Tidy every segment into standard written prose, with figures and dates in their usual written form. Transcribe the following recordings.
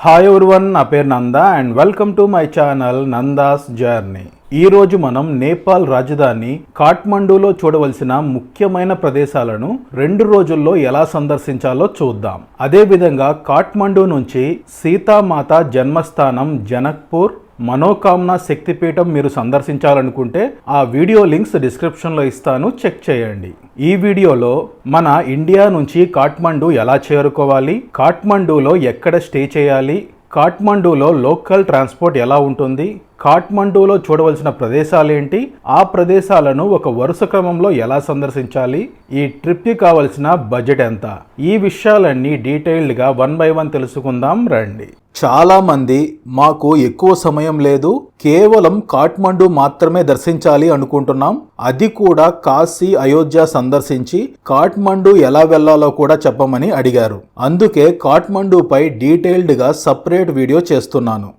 Hi everyone, నా పేరు Nanda and welcome to my channel Nanda's journey. ఈరోజు మనం నేపాల్ రాజధాని కాఠ్మండూలో చూడవలసిన ముఖ్యమైన ప్రదేశాలను 2 రోజుల్లో ఎలా సందర్శించాలో చూద్దాం. అదేవిధంగా కాఠ్మండూ నుంచి సీతామాత జన్మస్థానం జనక్పూర్, మనోకామన శక్తిపీఠం మీరు సందర్శించాలనుకుంటే ఆ వీడియో లింక్స్ డిస్క్రిప్షన్లో ఇస్తాను, చెక్ చేయండి. ఈ వీడియోలో మన ఇండియా నుంచి కాఠ్మండూ ఎలా చేరుకోవాలి, కాఠ్మండూలో ఎక్కడ స్టే చేయాలి, కాఠ్మండూలో లోకల్ ట్రాన్స్పోర్ట్ ఎలా ఉంటుంది, కాఠ్మండూలో చూడవలసిన ప్రదేశాలేంటి, ఆ ప్రదేశాలను ఒక వరుస క్రమంలో ఎలా సందర్శించాలి, ఈ ట్రిప్కి కావలసిన బడ్జెట్ ఎంత, ఈ విషయాలన్నీ డీటెయిల్డ్గా 1 by 1 తెలుసుకుందాం రండి. చాలామంది మాకు ఎక్కువ సమయం లేదు, కేవలం కాఠ్మండూ మాత్రమే దర్శించాలి అనుకుంటున్నాం, అది కూడా కాశీ అయోధ్య సందర్శించి కాఠ్మండూ ఎలా వెళ్లాలో కూడా చెప్పమని అడిగారు. అందుకే కాఠ్మండూపై డీటెయిల్డ్గా సపరేట్ వీడియో చేస్తున్నాను.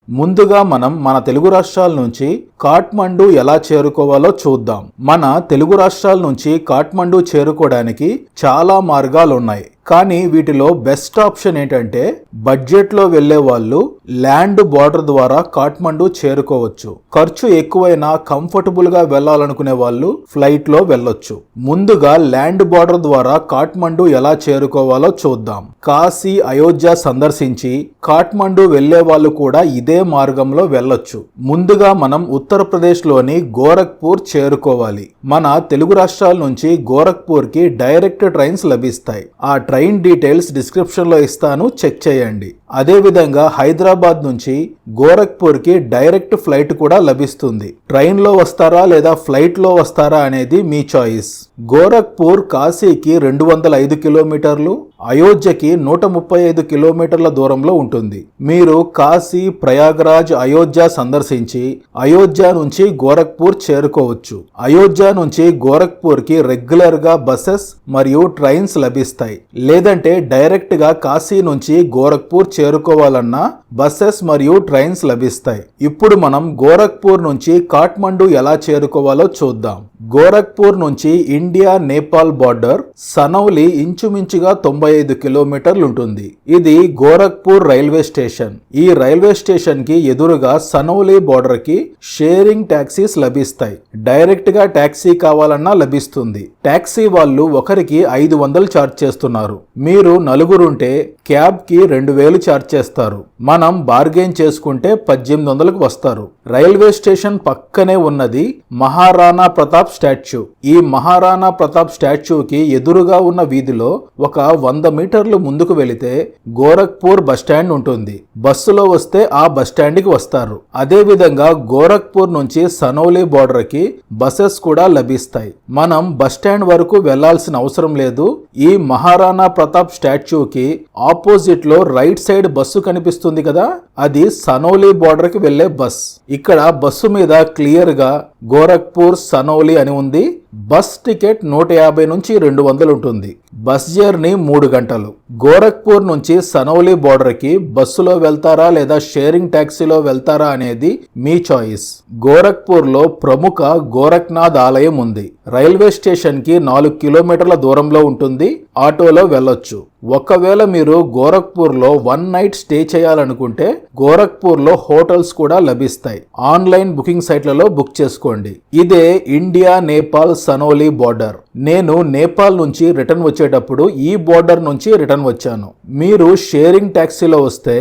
ముందుగా మనం మన తెలుగు రాష్ట్రాల నుంచి కాఠ్మండూ ఎలా చేరుకోవాలో చూద్దాం. మన తెలుగు రాష్ట్రాల నుంచి కాఠ్మండూ చేరుకోవడానికి చాలా మార్గాలు ఉన్నాయి, కానీ వీటిలో బెస్ట్ ఆప్షన్ ఏంటంటే బడ్జెట్లో వెళ్లే వాళ్ళు ల్యాండ్ బార్డర్ ద్వారా కాఠ్మండూ చేరుకోవచ్చు. ఖర్చు ఎక్కువైనా కంఫర్టబుల్ గా వెళ్లాలనుకునే వాళ్ళు ఫ్లైట్ లో వెళ్ళొచ్చు. ముందుగా ల్యాండ్ బార్డర్ ద్వారా కాఠ్మండూ ఎలా చేరుకోవాలో చూద్దాం. కాశీ అయోధ్య సందర్శించి కాఠ్మండూ వెళ్లే వాళ్ళు కూడా ఇదే మార్గంలో వెళ్ళొచ్చు. ముందుగా మనం ఉత్తరప్రదేశ్ లోని గోరఖ్పూర్ చేరుకోవాలి. మన తెలుగు రాష్ట్రాల నుంచి గోరఖ్పూర్ కి డైరెక్ట్ ట్రైన్స్ లభిస్తాయి. ఆ ట్రైన్ డీటెయిల్స్ డిస్క్రిప్షన్ లో ఇస్తాను, చెక్ చేయండి. అదేవిధంగా హైదరాబాద్ నుంచి గోరఖ్పూర్ కి డైరెక్ట్ ఫ్లైట్ కూడా లభిస్తుంది. ట్రైన్ లో వస్తారా లేదా ఫ్లైట్ లో వస్తారా అనేది మీ చాయిస్. గోరఖ్పూర్ కాశీకి 205 కిలోమీటర్లు, అయోధ్యకి 135 కిలోమీటర్ల దూరంలో ఉంటుంది. మీరు కాశీ, ప్రయాగరాజ్, అయోధ్య సందర్శించి అయోధ్య నుంచి గోరఖ్పూర్ చేరుకోవచ్చు. అయోధ్య నుంచి గోరఖ్పూర్ కి రెగ్యులర్ గా బసెస్ మరియు ట్రైన్స్ లభిస్తాయి. లేదంటే డైరెక్ట్ గా కాశీ నుంచి గోరఖ్పూర్ చేరుకోవాలన్నా బసెస్ మరియు ట్రైన్స్ లభిస్తాయి. ఇప్పుడు మనం గోరఖ్పూర్ నుంచి కాఠ్మండూ ఎలా చేరుకోవాలో చూద్దాం. గోరఖ్పూర్ నుంచి ఇండియా నేపాల్ బార్డర్ సనౌలి ఇంచుమించుగా 95 కిలోమీటర్లు ఉంటుంది. ఇది గోరఖ్పూర్ రైల్వే స్టేషన్. ఈ రైల్వే స్టేషన్ కి ఎదురుగా సనౌలి బార్డర్ కి షేరింగ్ టాక్సీస్ లభిస్తాయి. డైరెక్ట్ గా టాక్సీ కావాలన్నా లభిస్తుంది. టాక్సీ వాళ్ళు ఒకరికి 500 ఛార్జ్ చేస్తున్నారు. మీరు నలుగురుంటే క్యాబ్ కి 2000 ఛార్జ్ చేస్తారు. మనం బార్గెన్ చేసుకుంటే 1800కు వస్తారు. రైల్వే స్టేషన్ పక్కనే ఉన్నది మహారాణా ప్రతాప్ స్టాచ్యూ. ఈ మహారాణా ప్రతాప్ స్టాచ్యూకి ఎదురుగా ఉన్న వీధిలో ఒక 100 మీటర్లు ముందుకు వెళితే గోరఖ్పూర్ బస్టాండ్ ఉంటుంది. బస్సులో వస్తే ఆ బస్టాండ్కి వస్తారు. అదే విధంగా గోరఖ్పూర్ నుంచి సనౌలి బార్డర్ కి బసెస్ కూడా లభిస్తాయి. మనం బస్టాండ్ వరకు వెళ్లాల్సిన అవసరం లేదు. ఈ మహారాణా ప్రతాప్ స్టాచ్యూకి ఆపోజిట్ లో రైట్ సైడ్ బస్సు కనిపిస్తుంది కదా, అది సనౌలి బార్డర్ కి వెళ్లే బస్. ఇక్కడ బస్సు మీద క్లియర్ గా గోరఖ్పూర్ సనౌలి అని ఉంది. బస్ టికెట్ 150 నుంచి 200 ఉంటుంది. బస్ జర్నీ 3 గంటలు. గోరఖ్పూర్ నుంచి సనౌలి బార్డర్ కి బస్సులో వెళ్తారా లేదా షేరింగ్ టాక్సీలో వెళ్తారా అనేది మీ చాయిస్. గోరఖ్పూర్ లో ప్రముఖ గోరఖ్నాథ్ ఆలయం ఉంది. రైల్వే స్టేషన్ కి 4 కిలోమీటర్ల దూరంలో ఉంటుంది. ఆటోలో వెళ్ళొచ్చు. ఒకవేళ మీరు గోరఖ్పూర్ లో 1 నైట్ స్టే చేయాలనుకుంటే గోరఖ్పూర్ లో హోటల్స్ కూడా లభిస్తాయి. ఆన్లైన్ బుకింగ్ సైట్లలో బుక్ చేసుకోండి. ఇదే ఇండియా నేపాల్ సనౌలి బార్డర్. నేను నేపాల్ నుంచి రిటర్న్ వచ్చేటప్పుడు ఈ బార్డర్ నుంచి రిటర్న్ వచ్చాను. మీరు షేరింగ్ టాక్సీలో వస్తే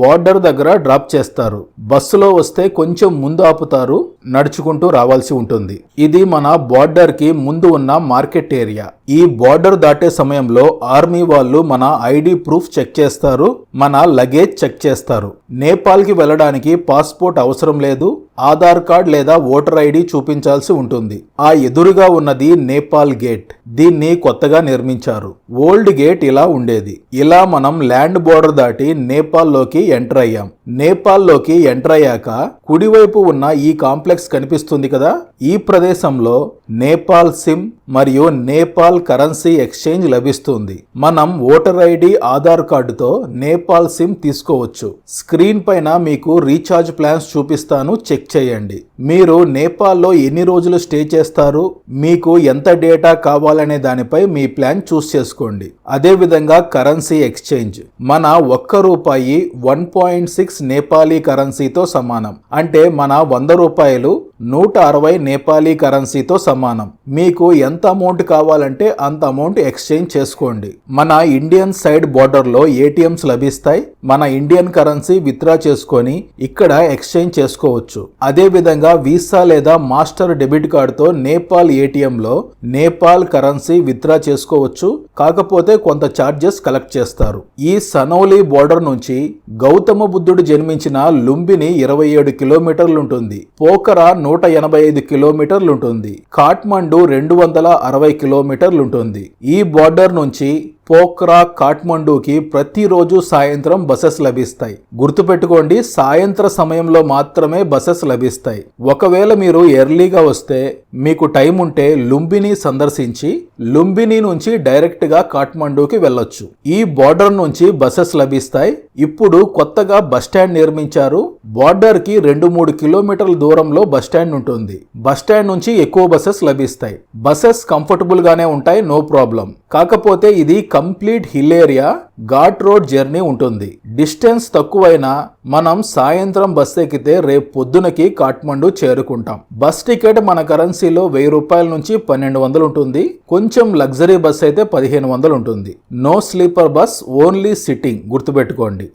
బార్డర్ దగ్గర డ్రాప్ చేస్తారు. బస్సులో వస్తే కొంచెం ముందు ఆపుతారు, నడుచుకుంటూ రావాల్సి ఉంటుంది. ఇది మన బార్డర్ కి ముందు ఉన్న మార్కెట్ ఏరియా. ఈ బార్డర్ దాటే సమయంలో ఆర్మీ వాళ్ళు మన ఐడి ప్రూఫ్ చెక్ చేస్తారు, మన లగేజ్ చెక్ చేస్తారు. నేపాల్ కి వెళ్ళడానికి పాస్పోర్ట్ అవసరం లేదు. ఆధార్ కార్డ్ లేదా ఓటర్ ఐడి చూపించాల్సి ఉంటుంది. ఆ ఎదురుగా ఉన్నది నేపాల్ గేట్. దీన్ని కొత్తగా నిర్మించారు. ఓల్డ్ గేట్ ఇలా ఉండేది. ఇలా మనం ల్యాండ్ బోర్డర్ దాటి నేపాల్ లోకి ఎంటర్ అయ్యాం. నేపాల్ లోకి ఎంటర్ అయ్యాక కుడివైపు ఉన్న ఈ కాంప్లెక్స్ కనిపిస్తుంది కదా, ఈ ప్రదేశంలో నేపాల్ సిమ్ మరియు నేపాల్ కరెన్సీ ఎక్స్చేంజ్ లభిస్తుంది. మనం ఓటర్ ఐడి, ఆధార్ కార్డుతో నేపాల్ సిమ్ తీసుకోవచ్చు. స్క్రీన్ పైన మీకు రీఛార్జ్ ప్లాన్స్ చూపిస్తాను, చెక్ చేయండి. మీరు నేపాల్లో ఎన్ని రోజులు స్టే చేస్తారు, మీకు ఎంత డేటా కావాలనే దానిపై మీ ప్లాన్ చూస్ చేసుకోండి. అదేవిధంగా కరెన్సీ ఎక్స్చేంజ్, మన ₹1 1.6 నేపాలీ కరెన్సీతో సమానం. అంటే మన ₹100 160 నేపాలీ కరెన్సీతో సమానం. మీకు ఎంత అమౌంట్ కావాలంటే అంత అమౌంట్ ఎక్స్చేంజ్ చేసుకోండి. మన ఇండియన్ సైడ్ బోర్డర్ లో ఏటీఎంస్ లభిస్తాయి. మన ఇండియన్ కరెన్సీ విత్డ్రా చేసుకొని ఇక్కడ ఎక్స్చేంజ్ చేసుకోవచ్చు. అదే విధంగా వీసా లేదా మాస్టర్ డెబిట్ కార్డుతో నేపాల్ ఏటీఎం లో నేపాల్ కరెన్సీ విత్డ్రా చేసుకోవచ్చు. కాకపోతే కొంత చార్జెస్ కలెక్ట్ చేస్తారు. ఈ సనౌలి బోర్డర్ నుంచి గౌతమ బుద్ధుడు జన్మించిన లుంబిని 27 కిలోమీటర్లు ఉంటుంది. పోఖరా 185 కిలోమీటర్లు ఉంటుంది. కాఠ్మండు 260 కిలోమీటర్లు ఉంటుంది. ఈ బోర్డర్ నుంచి పోఖ్రా కాఠ్మండూకి ప్రతిరోజు సాయంత్రం బసెస్ లభిస్తాయి. గుర్తుపెట్టుకోండి, సాయంత్ర సమయంలో మాత్రమే బసెస్ లభిస్తాయి. ఒకవేళ మీరు ఎర్లీగా వస్తే మీకు టైం ఉంటే లుంబిని సందర్శించి లుంబిని నుంచి డైరెక్ట్ గా కాఠ్మండూకి వెళ్ళొచ్చు. ఈ బోర్డర్ నుంచి బసెస్ లభిస్తాయి. ఇప్పుడు కొత్తగా బస్టాండ్ నిర్మించారు. బోర్డర్ కి 2-3 కిలోమీటర్ల దూరంలో బస్టాండ్ ఉంటుంది. బస్టాండ్ నుంచి ఎక్కువ బసెస్ లభిస్తాయి. బసెస్ కంఫర్టబుల్ గానే ఉంటాయి, నో ప్రాబ్లం. కాకపోతే ఇది complete hill area, ghat road journey ఉంటుంది. డిస్టెన్స్ తక్కువైనా మనం సాయంత్రం బస్ ఎక్కితే రేపు పొద్దునకి కాఠ్మండు చేరుకుంటాం. బస్ టికెట్ మన కరెన్సీలో ₹1000 నుంచి 1200 ఉంటుంది. కొంచెం లగ్జరీ బస్ అయితే 1500 ఉంటుంది. No sleeper bus, only sitting, గుర్తుపెట్టుకోండి.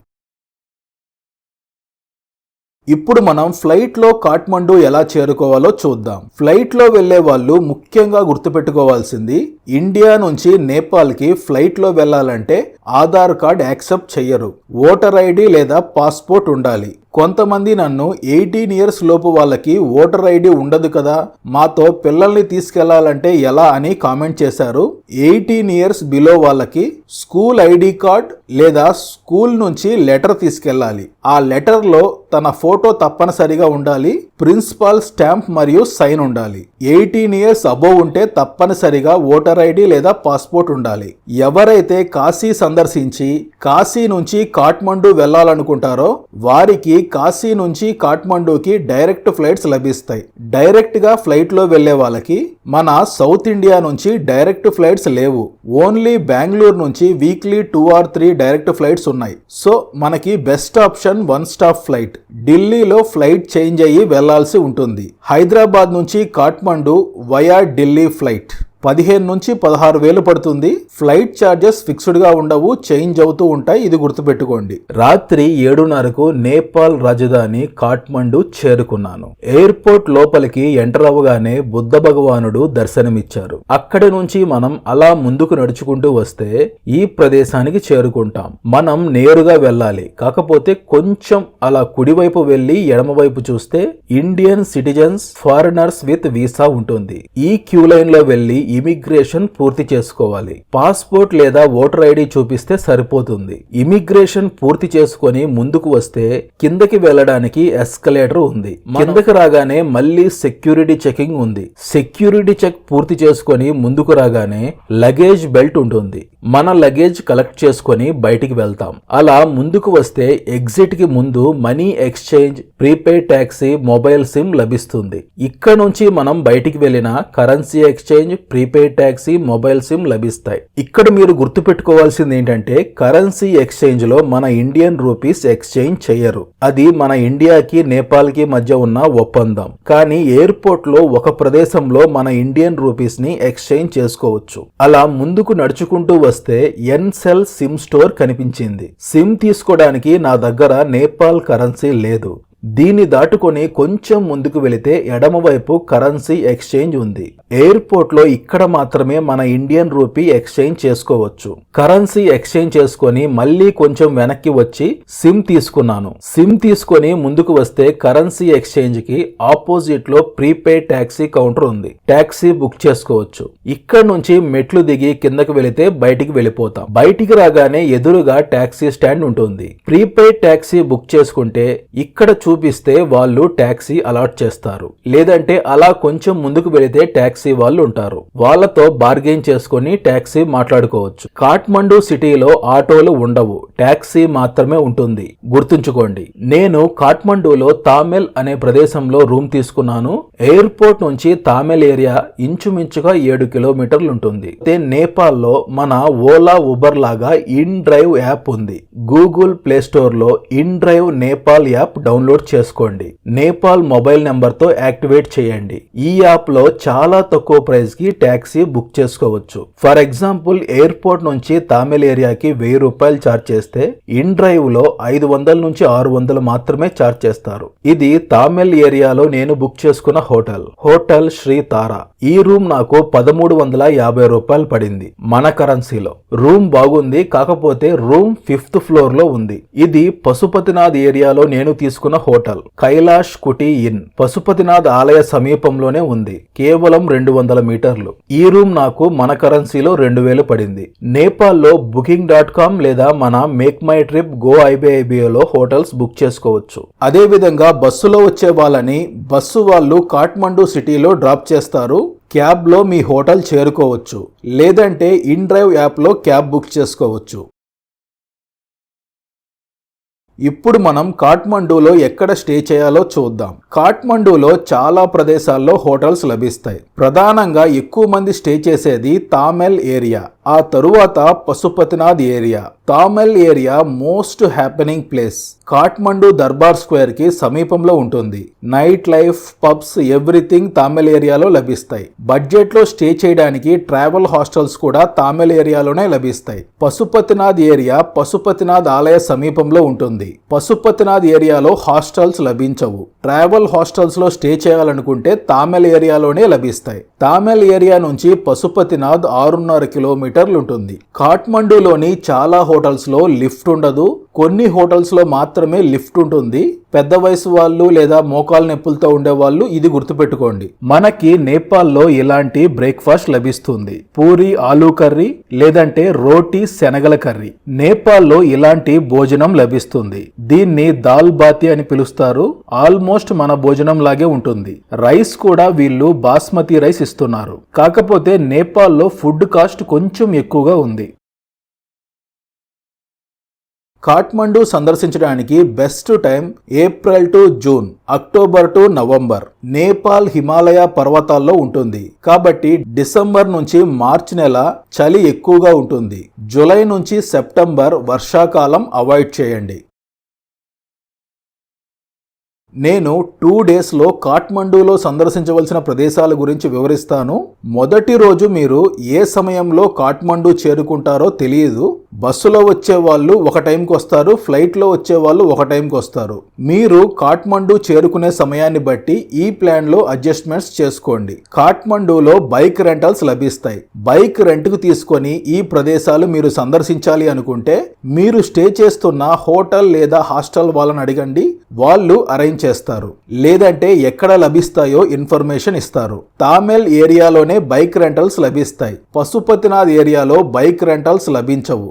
ఇప్పుడు మనం ఫ్లైట్ లో కాఠ్మండు ఎలా చేరుకోవాలో చూద్దాం. ఫ్లైట్ లో వెళ్లే వాళ్ళు ముఖ్యంగా గుర్తుపెట్టుకోవాల్సింది, ఇండియా నుంచి నేపాల్ కి ఫ్లైట్ లో వెళ్లాలంటే ఆధార్ కార్డ్ యాక్సెప్ట్ చెయ్యరు. ఓటర్ ఐడి లేదా పాస్పోర్ట్ ఉండాలి. కొంతమంది నన్ను 18 ఇయర్స్ లోపు వాళ్ళకి ఓటర్ ఐడి ఉండదు కదా, మాతో పిల్లల్ని తీసుకెళ్లాలంటే ఎలా అని కామెంట్ చేశారు. 18 ఇయర్స్ బిలో వాళ్ళకి స్కూల్ ఐడి కార్డ్ లేదా స్కూల్ నుంచి లెటర్ తీసుకెళ్లాలి. ఆ లెటర్ లో తన ఫోటో తప్పనిసరిగా ఉండాలి. ప్రిన్సిపాల్ స్టాంప్ మరియు సైన్ ఉండాలి. 18 ఇయర్స్ అబోవ్ ఉంటే తప్పనిసరిగా ఓటర్ ఐడి లేదా పాస్పోర్ట్ ఉండాలి. ఎవరైతే కాశీ సందర్శించి కాశీ నుంచి కాఠ్మండు వెళ్లాలనుకుంటారో వారికి కాశీ నుంచి కాఠ్మండూకి డైరెక్ట్ ఫ్లైట్స్ లభిస్తాయి. డైరెక్ట్ గా ఫ్లైట్ లో వెళ్లే వాళ్ళకి మన సౌత్ ఇండియా నుంచి డైరెక్ట్ ఫ్లైట్స్ లేవు. ఓన్లీ బెంగళూరు నుంచి వీక్లీ 2 or 3 డైరెక్ట్ ఫ్లైట్స్ ఉన్నాయి. సో మనకి బెస్ట్ ఆప్షన్ 1 స్టాప్ ఫ్లైట్. ఢిల్లీలో ఫ్లైట్ చేంజ్ అయ్యి వెళ్లాల్సి ఉంటుంది. హైదరాబాద్ నుంచి కాఠ్మండు వయా ఢిల్లీ ఫ్లైట్ 15 నుంచి 16 వేలు పడుతుంది. ఫ్లైట్ ఛార్జెస్ ఫిక్స్డ్ గా ఉండవు, చేంజ్ అవుతూ ఉంటాయి. ఇది గుర్తుపెట్టుకోండి. రాత్రి 7:30కు నేపాల్ రాజధాని కాఠ్మండు చేరుకున్నాను. ఎయిర్పోర్ట్ లోపలికి ఎంటర్ అవ్వగానే బుద్ధ భగవానుడు దర్శనమిచ్చారు. అక్కడి నుంచి మనం అలా ముందుకు నడుచుకుంటూ వస్తే ఈ ప్రదేశానికి చేరుకుంటాం. మనం నేరుగా వెళ్ళాలి. కాకపోతే కొంచెం అలా కుడివైపు వెళ్లి ఎడమవైపు చూస్తే Indian citizens, foreigners with visa ఉంటుంది. ఈ క్యూ లైన్ లో వెళ్లి ఇమిగ్రేషన్ పూర్తి చేసుకోవాలి. పాస్పోర్ట్ లేదా ఓటర్ ఐడి చూపిస్తే సరిపోతుంది. ఇమిగ్రేషన్ పూర్తి చేసుకొని ముందుకు వస్తే కిందకి వెళ్ళడానికి ఎస్కలేటర్ ఉంది. కిందకి రాగానే మళ్ళీ సెక్యూరిటీ చెకింగ్ ఉంది. సెక్యూరిటీ చెక్ పూర్తి చేసుకొని ముందుకు రాగానే లగేజ్ బెల్ట్ ఉంటుంది. మన లగేజ్ కలెక్ట్ చేసుకొని బయటికి వెళ్తాం. అలా ముందుకు వస్తే ఎగ్జిట్ కి ముందు money exchange, prepaid taxi, mobile SIM లభిస్తుంది. ఇక్కడ నుంచి మనం బయటికి వెళ్ళిన currency exchange, prepaid taxi, mobile SIM లభిస్తాయి. ఇక్కడ మీరు గుర్తుపెట్టుకోవాల్సింది ఏంటంటే కరెన్సీ ఎక్స్చేంజ్ లో మన ఇండియన్ రూపీస్ ఎక్స్చేంజ్ చేయరు. అది మన ఇండియాకి నేపాల్ కి మధ్య ఉన్న ఒప్పందం. కానీ ఎయిర్పోర్ట్ లో ఒక ప్రదేశంలో మన ఇండియన్ రూపీస్ ని ఎక్స్చేంజ్ చేసుకోవచ్చు. అలా ముందుకు నడుచుకుంటూ వస్తే ఎన్సెల్ సిమ్ స్టోర్ కనిపించింది. సిమ్ తీసుకోవడానికి నా దగ్గర నేపాల్ కరెన్సీ లేదు. దీన్ని దాటుకొని కొంచెం ముందుకు వెళితే ఎడమవైపు కరెన్సీ ఎక్స్చేంజ్ ఉంది. ఎయిర్పోర్ట్ లో ఇక్కడ మాత్రమే మన ఇండియన్ రూపీ ఎక్స్చేంజ్ చేసుకోవచ్చు. కరెన్సీ ఎక్స్చేంజ్ చేసుకొని మళ్ళీ కొంచెం వెనక్కి వచ్చి సిమ్ తీసుకున్నాను. సిమ్ తీసుకొని ముందుకు వస్తే కరెన్సీ ఎక్స్చేంజ్ కి ఆపోజిట్ లో ప్రీపెయిడ్ ట్యాక్సీ కౌంటర్ ఉంది. ట్యాక్సీ బుక్ చేసుకోవచ్చు. ఇక్కడ నుంచి మెట్లు దిగి కిందకి వెళితే బయటికి వెళ్ళిపోతాం. బయటికి రాగానే ఎదురుగా ట్యాక్సీ స్టాండ్ ఉంటుంది. ప్రీపెయిడ్ ట్యాక్సీ బుక్ చేసుకుంటే ఇక్కడ చూపిస్తే వాళ్ళు ట్యాక్సీ అలాట్ చేస్తారు. లేదంటే అలా కొంచెం ముందుకు వెళితే ట్యాక్సీ వాళ్ళు ఉంటారు. వాళ్ళతో బార్గెయిన్ చేసుకుని ట్యాక్సీ మాట్లాడుకోవచ్చు. కాఠ్మండూ సిటీలో ఆటోలు ఉండవు, ట్యాక్సీ మాత్రమే ఉంటుంది. గుర్తుంచుకోండి. నేను కాఠ్మండూలో తామెల్ అనే ప్రదేశంలో రూమ్ తీసుకున్నాను. ఎయిర్పోర్ట్ నుంచి తామెల్ ఏరియా ఇంచుమించుగా 7 కిలోమీటర్లు ఉంటుంది. నేపాల్లో మన ఓలా ఉబర్ లాగా ఇన్ డ్రైవ్ యాప్ ఉంది. గూగుల్ ప్లే స్టోర్ లో in drive Nepal app download చేసుకోండి. నేపాల్ మొబైల్ నెంబర్ తో యాక్టివేట్ చేయండి. ఈ యాప్ లో చాలా తక్కువ ప్రైస్ కి ట్యాక్సీ బుక్ చేసుకోవచ్చు. ఫర్ ఎగ్జాంపుల్ ఎయిర్పోర్ట్ నుంచి తామెల్ ఏరియాకి 1000 రూపాయలు ఛార్జ్ చేస్తే ఇన్ డ్రైవ్ లో 500 నుంచి 600 మాత్రమే ఛార్జ్ చేస్తారు. ఇది తామెల్ ఏరియాలో నేను బుక్ చేసుకున్న హోటల్ శ్రీ తారా. ఈ రూమ్ నాకు 1350 రూపాయలు పడింది మన కరెన్సీలో. రూమ్ బాగుంది, కాకపోతే రూమ్ 5th ఫ్లోర్ లో ఉంది. ఇది పశుపతినాథ్ ఏరియాలో నేను తీసుకున్న హోటల్ కైలాష్ కుటీ ఇన్. పశుపతినాథ్ ఆలయ సమీపంలోనే ఉంది, కేవలం 200 మీటర్లు. ఈ రూమ్ నాకు మన కరెన్సీలో 2000 పడింది. నేపాల్లో booking.com లేదా మన మేక్ మై ట్రిప్ గో ఐబిఐబిలో హోటల్స్ బుక్ చేసుకోవచ్చు. అదే విధంగా బస్సులో వచ్చే వాళ్ళని బస్సు వాళ్ళు కాఠ్మండూ సిటీలో డ్రాప్ చేస్తారు. క్యాబ్ లో మీ హోటల్ చేరుకోవచ్చు. లేదంటే ఇన్ డ్రైవ్ యాప్ లో క్యాబ్ బుక్ చేసుకోవచ్చు. ఇప్పుడు మనం కాఠ్మండూలో ఎక్కడ స్టే చేయాలో చూద్దాం. కాఠ్మండూలో చాలా ప్రదేశాల్లో హోటల్స్ లభిస్తాయి. ప్రధానంగా ఎక్కువ మంది స్టే చేసేది తామెల్ ఏరియా, ఆ తరువాత Pashupatinath area. Thamel area most happening place. Kathmandu Durbar square కి సమీపంలో ఉంటుంది. Night life, pubs, everything Thamel ఏరియాలో లభిస్తాయి. బడ్జెట్ లో స్టే చేయడానికి ట్రావెల్ హాస్టల్స్ కూడా తామెల్ ఏరియాలోనే లభిస్తాయి. పశుపతినాథ్ ఏరియా పశుపతినాథ్ ఆలయ సమీపంలో ఉంటుంది. పశుపతినాథ్ ఏరియాలో హాస్టల్స్ లభించవు. ట్రావెల్ హాస్టల్స్ లో స్టే చేయాలనుకుంటే తామెల్ ఏరియాలోనే లభిస్తాయి. తామెల్ ఏరియా నుంచి పశుపతినాథ్ 6.5 కిలోమీటర్లు ఉంటుంది. కాఠ్మండూలోని చాలా హోటల్స్ లో లిఫ్ట్ ఉండదు. కొన్ని హోటల్స్ లో మాత్రమే లిఫ్ట్ ఉంటుంది. పెద్ద వయసు వాళ్ళు లేదా మోకాలు నొప్పులతో ఉండే వాళ్ళు ఇది గుర్తుపెట్టుకోండి. మనకి నేపాల్లో ఇలాంటి బ్రేక్ఫాస్ట్ లభిస్తుంది. పూరి ఆలూ కర్రీ లేదంటే రోటీ శనగల కర్రీ. నేపాల్లో ఇలాంటి భోజనం లభిస్తుంది. దీన్ని దాల్ బాతి అని పిలుస్తారు. ఆల్మోస్ట్ మన భోజనం లాగే ఉంటుంది. రైస్ కూడా వీళ్ళు బాస్మతి రైస్ ఇస్తున్నారు. కాకపోతే నేపాల్లో ఫుడ్ కాస్ట్ కొంచెం ఎక్కువగా ఉంది. కాఠ్మండూ సందర్శించడానికి best time April to June, October to November. Nepal Himalaya పర్వతాల్లో ఉంటుంది కాబట్టి డిసెంబర్ నుంచి మార్చ్ నెల చలి ఎక్కువగా ఉంటుంది. జూలై నుంచి సెప్టెంబర్ వర్షాకాలం అవాయిడ్ చేయండి. నేను 2 days లో కాఠ్మండూలో సందర్శించవలసిన ప్రదేశాల గురించి వివరిస్తాను. మొదటి రోజు మీరు ఏ సమయంలో కాఠ్మండూ చేరుకుంటారో తెలియదు. బస్సులో వచ్చే వాళ్ళు ఒక టైంకి వస్తారు, ఫ్లైట్లో వచ్చే వాళ్ళు ఒక టైంకి వస్తారు. మీరు కాఠ్మండూ చేరుకునే సమయాన్ని బట్టి ఈ ప్లాన్లో అడ్జస్ట్మెంట్స్ చేసుకోండి. కాఠ్మండూలో బైక్ రెంటల్స్ లభిస్తాయి. బైక్ రెంట్కు తీసుకొని ఈ ప్రదేశాలు మీరు సందర్శించాలి అనుకుంటే మీరు స్టే చేస్తున్న హోటల్ లేదా హాస్టల్ వాళ్ళని అడగండి, వాళ్ళు అరేంజ్ చేస్తారు. లేదంటే ఎక్కడ లభిస్తాయో ఇన్ఫర్మేషన్ ఇస్తారు. తామెల్ ఏరియాలోనే బైక్ రెంటల్స్ లభిస్తాయి. పశుపతినాథ్ ఏరియాలో బైక్ రెంటల్స్ లభించవు.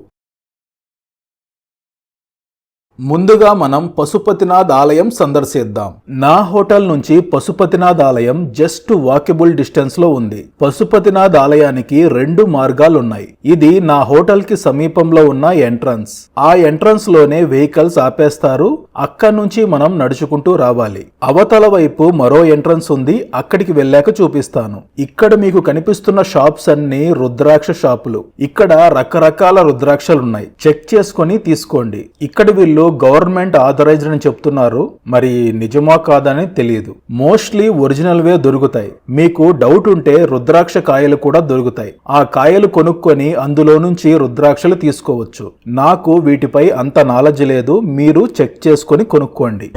ముందుగా మనం పశుపతినాథ్ ఆలయం సందర్శిద్దాం. నా హోటల్ నుంచి పశుపతినాథ్ ఆలయం జస్ట్ వాకబుల్ డిస్టెన్స్ లో ఉంది. పశుపతినాథ్ ఆలయానికి 2 మార్గాలు ఉన్నాయి. ఇది నా హోటల్ కి సమీపంలో ఉన్న ఎంట్రన్స్. ఆ ఎంట్రన్స్ లోనే వెహికల్స్ ఆపేస్తారు. అక్కడి నుంచి మనం నడుచుకుంటూ రావాలి. అవతల వైపు మరో ఎంట్రన్స్ ఉంది, అక్కడికి వెళ్ళాక చూపిస్తాను. ఇక్కడ మీకు కనిపిస్తున్న షాప్స్ అన్ని రుద్రాక్ష షాపులు. ఇక్కడ రకరకాల రుద్రాక్షలున్నాయి. చెక్ చేసుకొని తీసుకోండి. ఇక్కడ వీళ్ళు గవర్నమెంట్ ఆథరైజ్డ్ అని చెప్తున్నారు, మరి నిజమా కాదని తెలియదు. మోస్ట్లీ ఒరిజినల్ వే దొరుకుతాయి. మీకు డౌట్ ఉంటే రుద్రాక్ష కాయలు కూడా దొరుకుతాయి. ఆ కాయలు కొనుక్కొని అందులో నుంచి రుద్రాక్షలు తీసుకోవచ్చు. నాకు వీటిపై అంత నాలెడ్జ్ లేదు, మీరు చెక్ చేసుకొని కొనుక్కోండి.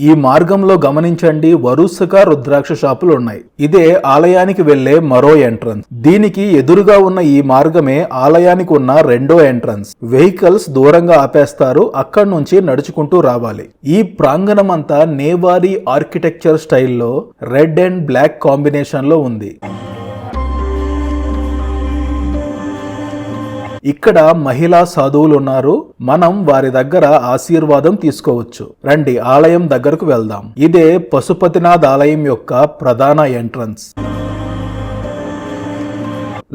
ఈ మార్గంలో గమనించండి, వరుసగా రుద్రాక్ష షాపులు ఉన్నాయి. ఇదే ఆలయానికి వెళ్లే మరో ఎంట్రన్స్. దీనికి ఎదురుగా ఉన్న ఈ మార్గమే ఆలయానికి ఉన్న రెండో ఎంట్రన్స్. వెహికల్స్ దూరంగా ఆపేస్తారు, అక్కడి నుంచి నడుచుకుంటూ రావాలి. ఈ ప్రాంగణం అంతా నేవారీ ఆర్కిటెక్చర్ స్టైల్లో రెడ్ అండ్ బ్లాక్ కాంబినేషన్ లో ఉంది. ఇక్కడ మహిళా సాధువులు ఉన్నారు. మనం వారి దగ్గర ఆశీర్వాదం తీసుకోవచ్చు. రండి ఆలయం దగ్గరకు వెళ్దాం. ఇదే పశుపతినాథ్ ఆలయం యొక్క ప్రధాన ఎంట్రన్స్.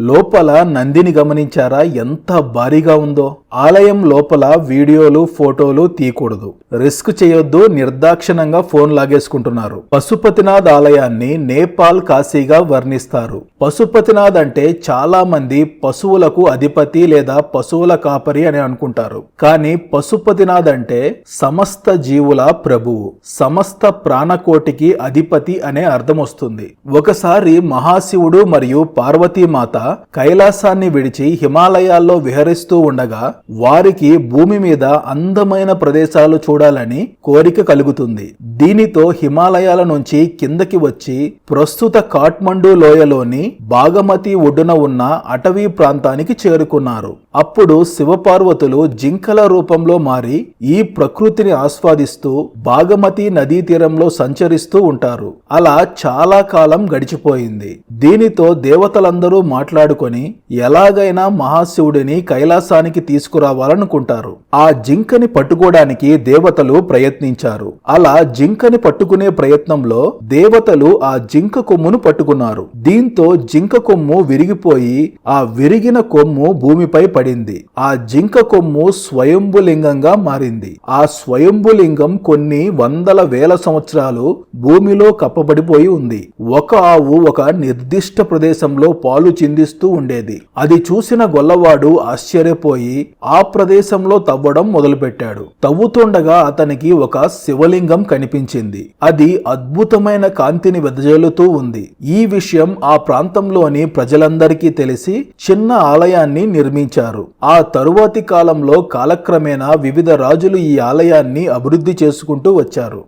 లోపల నందిని గమనించారా ఎంత భారీగా ఉందో. ఆలయం లోపల వీడియోలు ఫోటోలు తీయకూడదు, రిస్క్ చేయొద్దు, నిర్దాక్షిణంగా ఫోన్ లాగేసుకుంటున్నారు. పశుపతినాథ్ ఆలయాన్ని నేపాల్ కాశీగా వర్ణిస్తారు. పశుపతినాథ్ అంటే చాలా మంది పశువులకు అధిపతి లేదా పశువుల కాపరి అని అనుకుంటారు. కానీ పశుపతినాథ్ అంటే సమస్త జీవుల ప్రభువు, సమస్త ప్రాణకోటికి అధిపతి అనే అర్థం వస్తుంది. ఒకసారి మహాశివుడు మరియు పార్వతీమాత కైలాసాన్ని విడిచి హిమాలయాల్లో విహరిస్తూ ఉండగా వారికి భూమి మీద అందమైన ప్రదేశాలు చూడాలని కోరిక కలుగుతుంది. దీనితో హిమాలయాల నుంచి కిందకి వచ్చి ప్రస్తుత కాఠ్మండూ లోయలోని బాగమతి ఒడ్డున ఉన్న అటవీ ప్రాంతానికి చేరుకున్నారు. అప్పుడు శివపార్వతులు జింకల రూపంలో మారి ఈ ప్రకృతిని ఆస్వాదిస్తూ బాగమతి నదీ తీరంలో సంచరిస్తూ ఉంటారు. అలా చాలా కాలం గడిచిపోయింది. దీనితో దేవతలందరూ మాట్లాడుకొని ఎలాగైనా మహాశివుడిని కైలాసానికి తీసుకురావాలనుకుంటారు. ఆ జింకని పట్టుకోవడానికి దేవతలు ప్రయత్నించారు. అలా జింకని పట్టుకునే ప్రయత్నంలో దేవతలు ఆ జింక కొమ్మును పట్టుకున్నారు. దీంతో జింక కొమ్ము విరిగిపోయి ఆ విరిగిన కొమ్ము భూమిపై పడింది. ఆ జింక కొమ్ము స్వయంభులింగంగా మారింది. ఆ స్వయంభులింగం కొన్ని వందల వేల సంవత్సరాలు భూమిలో కప్పబడిపోయి ఉంది. ఒక ఆవు ఒక నిర్దిష్ట ప్రదేశంలో పాలు చిందిస్తూ ఉండేది. అది చూసిన గొల్లవాడు ఆశ్చర్యపోయి ఆ ప్రదేశంలో తవ్వడం మొదలుపెట్టాడు. తవ్వుతుండగా అతనికి ఒక శివలింగం కనిపించింది. అది అద్భుతమైన కాంతిని వెదజల్లుతూ ఉంది. ఈ విషయం ఆ ప్రాంతంలోని ప్రజలందరికీ తెలిసి చిన్న ఆలయాన్ని నిర్మించారు. ఆ తరువాతి కాలంలో కాలక్రమేణా వివిధ రాజులు ఈ ఆలయాన్ని అభివృద్ధి చేసుకుంటూ వచ్చారు.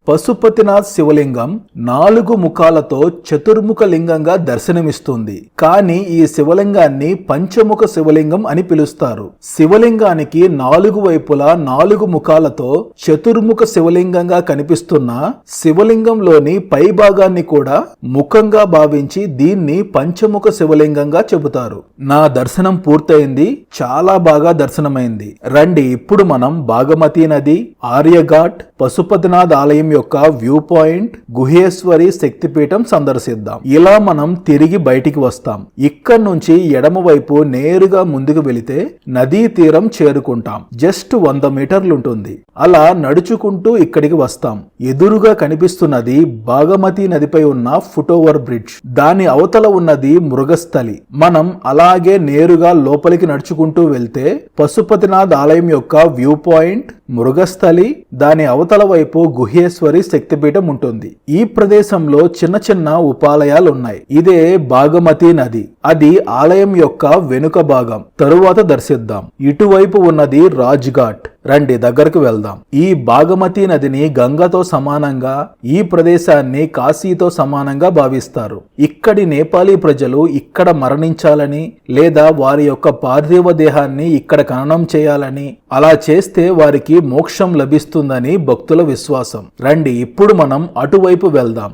పశుపతినాథ్ శివలింగం 4 ముఖాలతో చతుర్ముఖ లింగంగా దర్శనమిస్తుంది. కానీ ఈ శివలింగాన్ని పంచముఖ శివలింగం అని పిలుస్తారు. శివలింగానికి 4 వైపులా 4 ముఖాలతో చతుర్ముఖ శివలింగంగా కనిపిస్తున్న శివలింగంలోని పై భాగాన్ని కూడా ముఖంగా భావించి దీన్ని పంచముఖ శివలింగంగా చెబుతారు. నా దర్శనం పూర్తయింది. చాలా బాగా దర్శనమైంది. రండి ఇప్పుడు మనం బాగమతి నది, ఆర్యఘాట్, పశుపతినాథ్ ఆలయం యొక్క వ్యూ పాయింట్, గుహేశ్వరి శక్తిపీఠం సందర్శిద్దాం. ఇలా మనం తిరిగి బయటికి వస్తాం. ఇక్కడ నుంచి ఎడమ వైపు నేరుగా ముందుకు వెళితే నదీ తీరం చేరుకుంటాం. జస్ట్ 100 మీటర్లు ఉంటుంది. అలా నడుచుకుంటూ ఇక్కడికి వస్తాం. ఎదురుగా కనిపిస్తున్నది బాగమతి నదిపై ఉన్న ఫుట్ ఓవర్ బ్రిడ్జ్. దాని అవతల ఉన్నది మృగస్థలి. మనం అలాగే నేరుగా లోపలికి నడుచుకుంటూ వెళ్తే పశుపతినాథ్ ఆలయం యొక్క వ్యూ పాయింట్, మృగస్థలి, దాని అవతల వైపు గుహేశ్వరి శక్తిపీఠం ఉంటుంది. ఈ ప్రదేశంలో చిన్న చిన్న ఉపాలయాలు ఉన్నాయి. ఇదే బాగమతి నది. అది ఆలయం యొక్క వెనుక భాగం. తరువాత దర్శిద్దాం. ఇటువైపు ఉన్నది రాజ్ఘాట్. రండి దగ్గరకు వెళ్దాం. ఈ బాగమతి నదిని గంగతో సమానంగా, ఈ ప్రదేశాన్ని కాశీతో సమానంగా భావిస్తారు. ఇక్కడి నేపాలీ ప్రజలు ఇక్కడ మరణించాలని లేదా వారి యొక్క పార్థివ దేహాన్ని ఇక్కడ ఖననం చేయాలని, అలా చేస్తే వారికి మోక్షం లభిస్తుందని భక్తుల విశ్వాసం. రండి ఇప్పుడు మనం అటువైపు వెళ్దాం.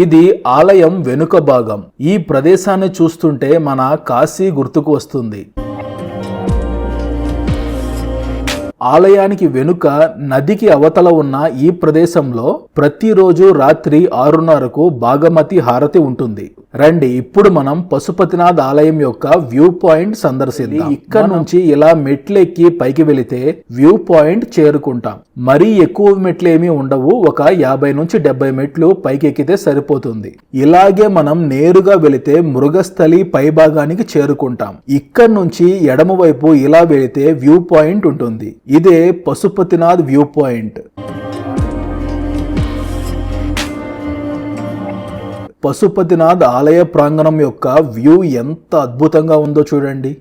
ఇది ఆలయం వెనుక భాగం. ఈ ప్రదేశాన్ని చూస్తుంటే మన కాశీ గుర్తుకు వస్తుంది. ఆలయానికి వెనుక నదికి అవతల ఉన్న ఈ ప్రదేశంలో ప్రతిరోజు రాత్రి 6:30కు బాగమతి హారతి ఉంటుంది. రండి ఇప్పుడు మనం పశుపతినాథ్ ఆలయం యొక్క వ్యూ పాయింట్ సందర్శిద్దాం. ఇక్కడ నుంచి ఇలా మెట్లెక్కి పైకి వెళితే వ్యూ పాయింట్ చేరుకుంటాం. మరీ ఎక్కువ మెట్లు ఏమీ ఉండవు. ఒక 50 నుంచి 70 మెట్లు పైకి ఎక్కితే సరిపోతుంది. ఇలాగే మనం నేరుగా వెళితే మృగస్థలి పై భాగానికి చేరుకుంటాం. ఇక్కడ నుంచి ఎడమ వైపు ఇలా వెళితే వ్యూ పాయింట్ ఉంటుంది. ఇదే పశుపతినాథ్ వ్యూ పాయింట్. పశుపతినాథ్ ఆలయ ప్రాంగణం యొక్క వ్యూ ఎంత అద్భుతంగా ఉందో చూడండి.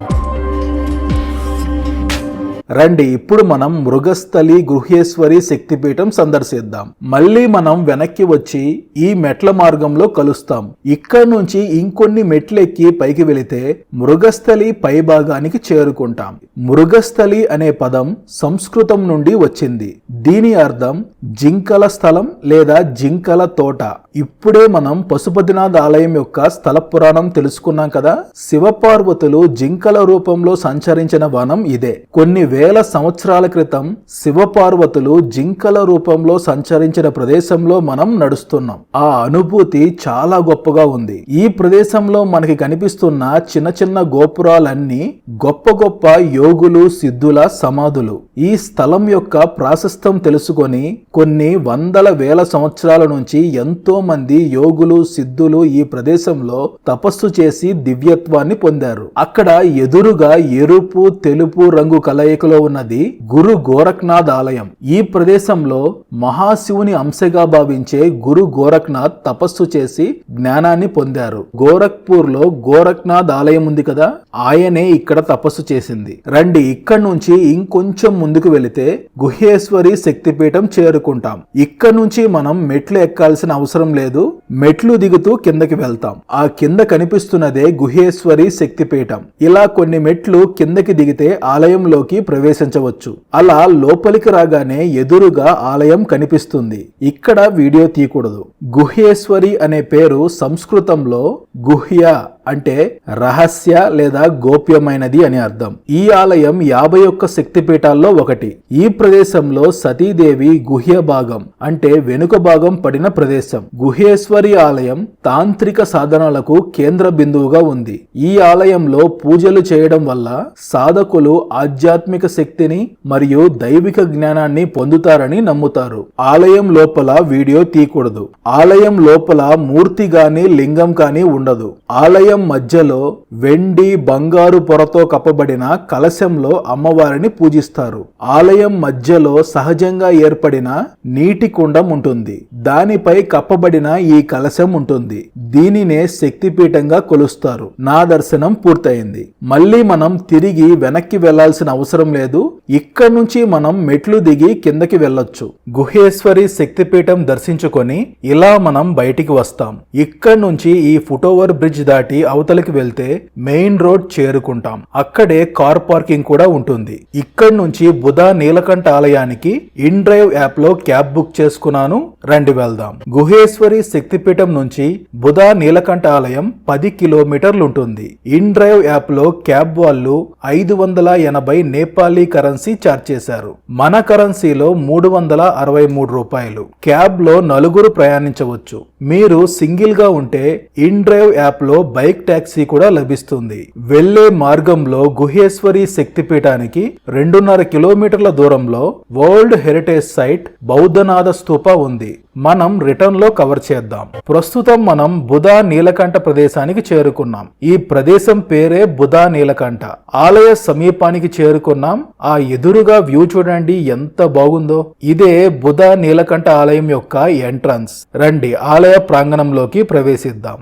రండి ఇప్పుడు మనం మృగస్థలి గృహేశ్వరి శక్తిపీఠం సందర్శిద్దాం. మళ్ళీ మనం వెనక్కి వచ్చి ఈ మెట్ల మార్గంలో కలుస్తాం. ఇక్కడ నుంచి ఇంకొన్ని మెట్లెక్కి పైకి వెళితే మృగస్థలి పై భాగానికి చేరుకుంటాం. మృగస్థలి అనే పదం సంస్కృతం నుండి వచ్చింది. దీని అర్థం జింకల స్థలం లేదా జింకల తోట. ఇప్పుడే మనం పశుపతినాథ్ ఆలయం యొక్క స్థల పురాణం తెలుసుకున్నాం కదా. శివపార్వతులు జింకల రూపంలో సంచరించిన వనం ఇదే. కొన్ని వేల సంవత్సరాల క్రితం శివపార్వతులు జింకల రూపంలో సంచరించిన ప్రదేశంలో మనం నడుస్తున్నాం. ఆ అనుభూతి చాలా గొప్పగా ఉంది. ఈ ప్రదేశంలో మనకి కనిపిస్తున్న చిన్న చిన్న గోపురాలన్నీ గొప్ప గొప్ప యోగులు సిద్ధుల సమాధులు. ఈ స్థలం యొక్క ప్రాశస్త్యం తెలుసుకొని కొన్ని వందల వేల సంవత్సరాల నుంచి ఎంతో మంది యోగులు సిద్ధులు ఈ ప్రదేశంలో తపస్సు చేసి దివ్యత్వాన్ని పొందారు. అక్కడ ఎదురుగా ఎరుపు తెలుపు రంగు కలయికలో ఉన్నది గురు గోరఖ్నాథ్ ఆలయం. ఈ ప్రదేశంలో మహాశివుని అంశగా భావించే గురు గోరఖ్నాథ్ తపస్సు చేసి జ్ఞానాన్ని పొందారు. గోరఖ్పూర్ లో గోరఖ్నాథ్ ఆలయం ఉంది కదా, ఆయనే ఇక్కడ తపస్సు చేసింది. రండి ఇక్కడ నుంచి ఇంకొంచెం ముందుకు వెళితే గుహేశ్వరి శక్తిపీఠం చేరుకుంటాం. ఇక్కడ నుంచి మనం మెట్లు ఎక్కాల్సిన అవసరం లేదు. మెట్లు దిగుతూ కిందకి వెళ్తాం. ఆ కింద కనిపిస్తున్నదే గుహేశ్వరి శక్తిపీఠం. ఇలా కొన్ని మెట్లు కిందకి దిగితే ఆలయంలోకి ప్రవేశించవచ్చు. అలా లోపలికి రాగానే ఎదురుగా ఆలయం కనిపిస్తుంది. ఇక్కడ వీడియో తీయకూడదు. గుహేశ్వరి అనే పేరు సంస్కృతంలో గుహ్య అంటే రహస్య లేదా గోప్యమైనది అని అర్థం. ఈ ఆలయం 51 శక్తిపీఠాల్లో ఒకటి. ఈ ప్రదేశంలో సతీదేవి గుహ్య భాగం అంటే వెనుక భాగం పడిన ప్రదేశం. గుహేశ్వరి ఆలయం తాంత్రిక సాధనలకు కేంద్ర బిందువుగా ఉంది. ఈ ఆలయంలో పూజలు చేయడం వల్ల సాధకులు ఆధ్యాత్మిక శక్తిని మరియు దైవిక జ్ఞానాన్ని పొందుతారని నమ్ముతారు. ఆలయం లోపల వీడియో తీయకూడదు. ఆలయం లోపల మూర్తి గాని లింగం కానీ ఉండదు. ఆలయం మధ్యలో వెండి బంగారు పొరతో కప్పబడిన కలశంలో అమ్మవారిని పూజిస్తారు. ఆలయం మధ్యలో సహజంగా ఏర్పడిన నీటి కుండం ఉంటుంది. దానిపై కప్పబడిన ఈ కలశం ఉంటుంది. దీనినే శక్తిపీఠంగా కొలుస్తారు. నా దర్శనం పూర్తయింది. మళ్ళీ మనం తిరిగి వెనక్కి వెళ్లాల్సిన అవసరం లేదు. ఇక్కడ నుంచి మనం మెట్లు దిగి కిందకి వెళ్ళొచ్చు. గుహేశ్వరి శక్తిపీఠం దర్శించుకొని ఇలా మనం బయటికి వస్తాం. ఇక్కడ నుంచి ఈ ఫుట్ఓవర్ బ్రిడ్జ్ దాటి అవతలికి వెళ్తే మెయిన్ రోడ్ చేరుకుంటాం. అక్కడే కార్ పార్కింగ్ కూడా ఉంటుంది. ఇక్కడ నుంచి బుధ నీలకంఠ ఆలయానికి ఇన్ డ్రైవ్ యాప్ లో క్యాబ్ బుక్ చేసుకున్నాను. రండి వెళ్దాం. గుహేశ్వరి శక్తిపీఠం నుంచి బుధ నీలకంఠ ఆలయం 10 కిలోమీటర్లు ఉంటుంది. ఇన్ డ్రైవ్ యాప్ లో క్యాబ్ వాళ్ళు 580 నేపాలీ కరెన్సీ చార్జ్ చేశారు. మన కరెన్సీలో 363 రూపాయలు. క్యాబ్ లో నలుగురు ప్రయాణించవచ్చు. మీరు సింగిల్ గా ఉంటే ఇన్ డ్రైవ్ యాప్ లో బైక్ టాక్సీ కూడా లభిస్తుంది. వెళ్లే మార్గంలో గుహేశ్వరి శక్తిపీఠానికి 2.5 కిలోమీటర్ల దూరంలో world heritage site Boudhanath Stupa ఉంది. మనం రిటర్న్ లో కవర్ చేద్దాం. ప్రస్తుతం మనం బుధ నీలకంఠ ప్రదేశానికి చేరుకున్నాం. ఈ ప్రదేశం పేరే బుధ నీలకంఠ. ఆలయ సమీపానికి చేరుకున్నాం. ఆ ఎదురుగా వ్యూ చూడండి ఎంత బాగుందో. ఇదే బుధ నీలకంఠ ఆలయం యొక్క ఎంట్రన్స్. రండి ఆలయ ప్రాంగణంలోకి ప్రవేశిద్దాం.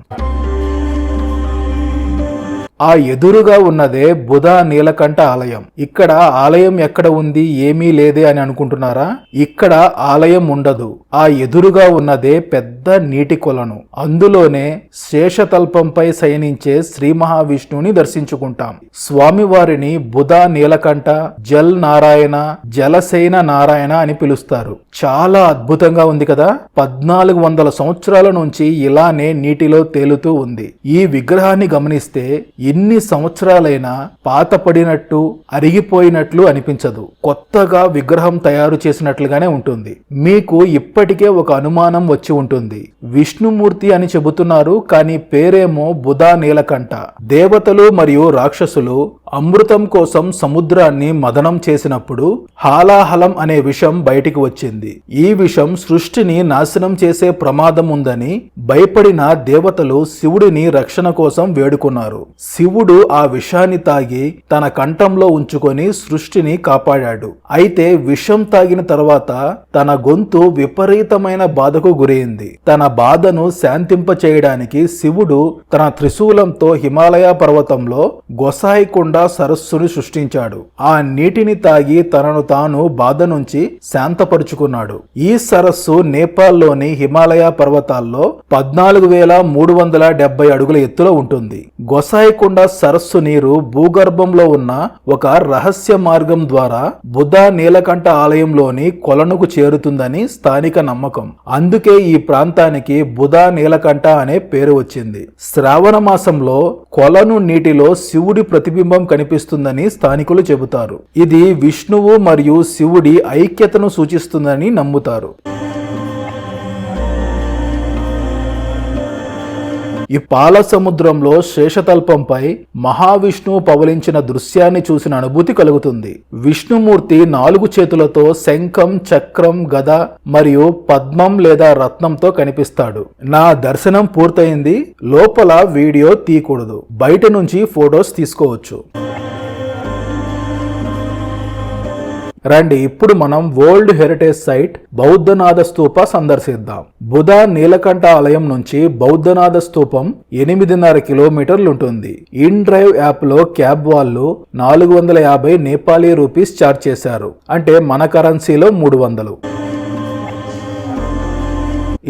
ఆ ఎదురుగా ఉన్నదే బుధ నీలకంఠ ఆలయం. ఇక్కడ ఆలయం ఎక్కడ ఉంది, ఏమీ లేదే అని అనుకుంటున్నారా? ఇక్కడ ఆలయం ఉండదు. ఆ ఎదురుగా ఉన్నదే పెద్ద నీటి కొలను. అందులోనే శేషతల్పంపై శయనించే శ్రీ మహావిష్ణువుని దర్శించుకుంటాం. స్వామివారిని బుధ నీలకంఠ, జల్ నారాయణ, జలసేన నారాయణ అని పిలుస్తారు. చాలా అద్భుతంగా ఉంది కదా. 1400 సంవత్సరాల నుంచి ఇలానే నీటిలో తేలుతూ ఉంది. ఈ విగ్రహాన్ని గమనిస్తే ఎన్ని సంవత్సరాలైనా పాతపడినట్టు అరిగిపోయినట్లు అనిపించదు. కొత్తగా విగ్రహం తయారు చేసినట్లుగానే ఉంటుంది. మీకు ఇప్పటికే ఒక అనుమానం వచ్చి ఉంటుంది. విష్ణుమూర్తి అని చెబుతున్నారు, కానీ పేరేమో బుధ నీలకంఠ. దేవతలు మరియు రాక్షసులు అమృతం కోసం సముద్రాన్ని మదనం చేసినప్పుడు హాలాహలం అనే విషం బయటికి వచ్చింది. ఈ విషం సృష్టిని నాశనం చేసే ప్రమాదం ఉందని భయపడిన దేవతలు శివుడిని రక్షణ కోసం వేడుకున్నారు. శివుడు ఆ విషాన్ని తాగి తన కంఠంలో ఉంచుకొని సృష్టిని కాపాడాడు. అయితే విషం తాగిన తర్వాత తన గొంతు విపరీతమైన బాధకు గురైంది. తన బాధను శాంతింప చేయడానికి శివుడు తన త్రిశూలంతో హిమాలయ పర్వతంలో గొసాయికొండ నీలకంఠ సరస్సుని సృష్టించాడు. ఆ నీటిని తాగి తనను తాను బాధ నుంచి శాంతపరుచుకున్నాడు. ఈ సరస్సు నేపాల్లోని హిమాలయ పర్వతాల్లో 14,370 అడుగుల ఎత్తులో ఉంటుంది. గొసాయికొండ సరస్సు నీరు భూగర్భంలో ఉన్న ఒక రహస్య మార్గం ద్వారా బుధ నీలకంఠ ఆలయంలోని కొలనుకు చేరుతుందని స్థానిక నమ్మకం. అందుకే ఈ ప్రాంతానికి బుధ నీలకంఠ అనే పేరు వచ్చింది. శ్రావణ మాసంలో కొలను నీటిలో శివుడి ప్రతిబింబం కనిపిస్తుందని స్థానికులు చెబుతారు. ఇది విష్ణువు మరియు శివుడి ఐక్యతను సూచిస్తుందని నమ్ముతారు. ఈ పాల సముద్రంలో శేషతల్పంపై మహావిష్ణువు పవలించిన దృశ్యాన్ని చూసిన అనుభూతి కలుగుతుంది. విష్ణుమూర్తి 4 చేతులతో శంఖం, చక్రం, గద మరియు పద్మం లేదా రత్నంతో కనిపిస్తాడు. నా దర్శనం పూర్తయింది. లోపల వీడియో తీయకూడదు, బయట నుంచి ఫొటోస్ తీసుకోవచ్చు. రండి, ఇప్పుడు మనం world heritage site Boudhanath Stupa సందర్శిద్దాం. బుధ నీలకంఠ ఆలయం నుంచి బౌద్ధనాథ స్తూపం 8.5 కిలోమీటర్లు ఉంటుంది. ఇన్ డ్రైవ్ యాప్ లో క్యాబ్ వాళ్ళు 450 నేపాలీ రూపీస్ ఛార్జ్ చేశారు. అంటే మన కరెన్సీలో 300.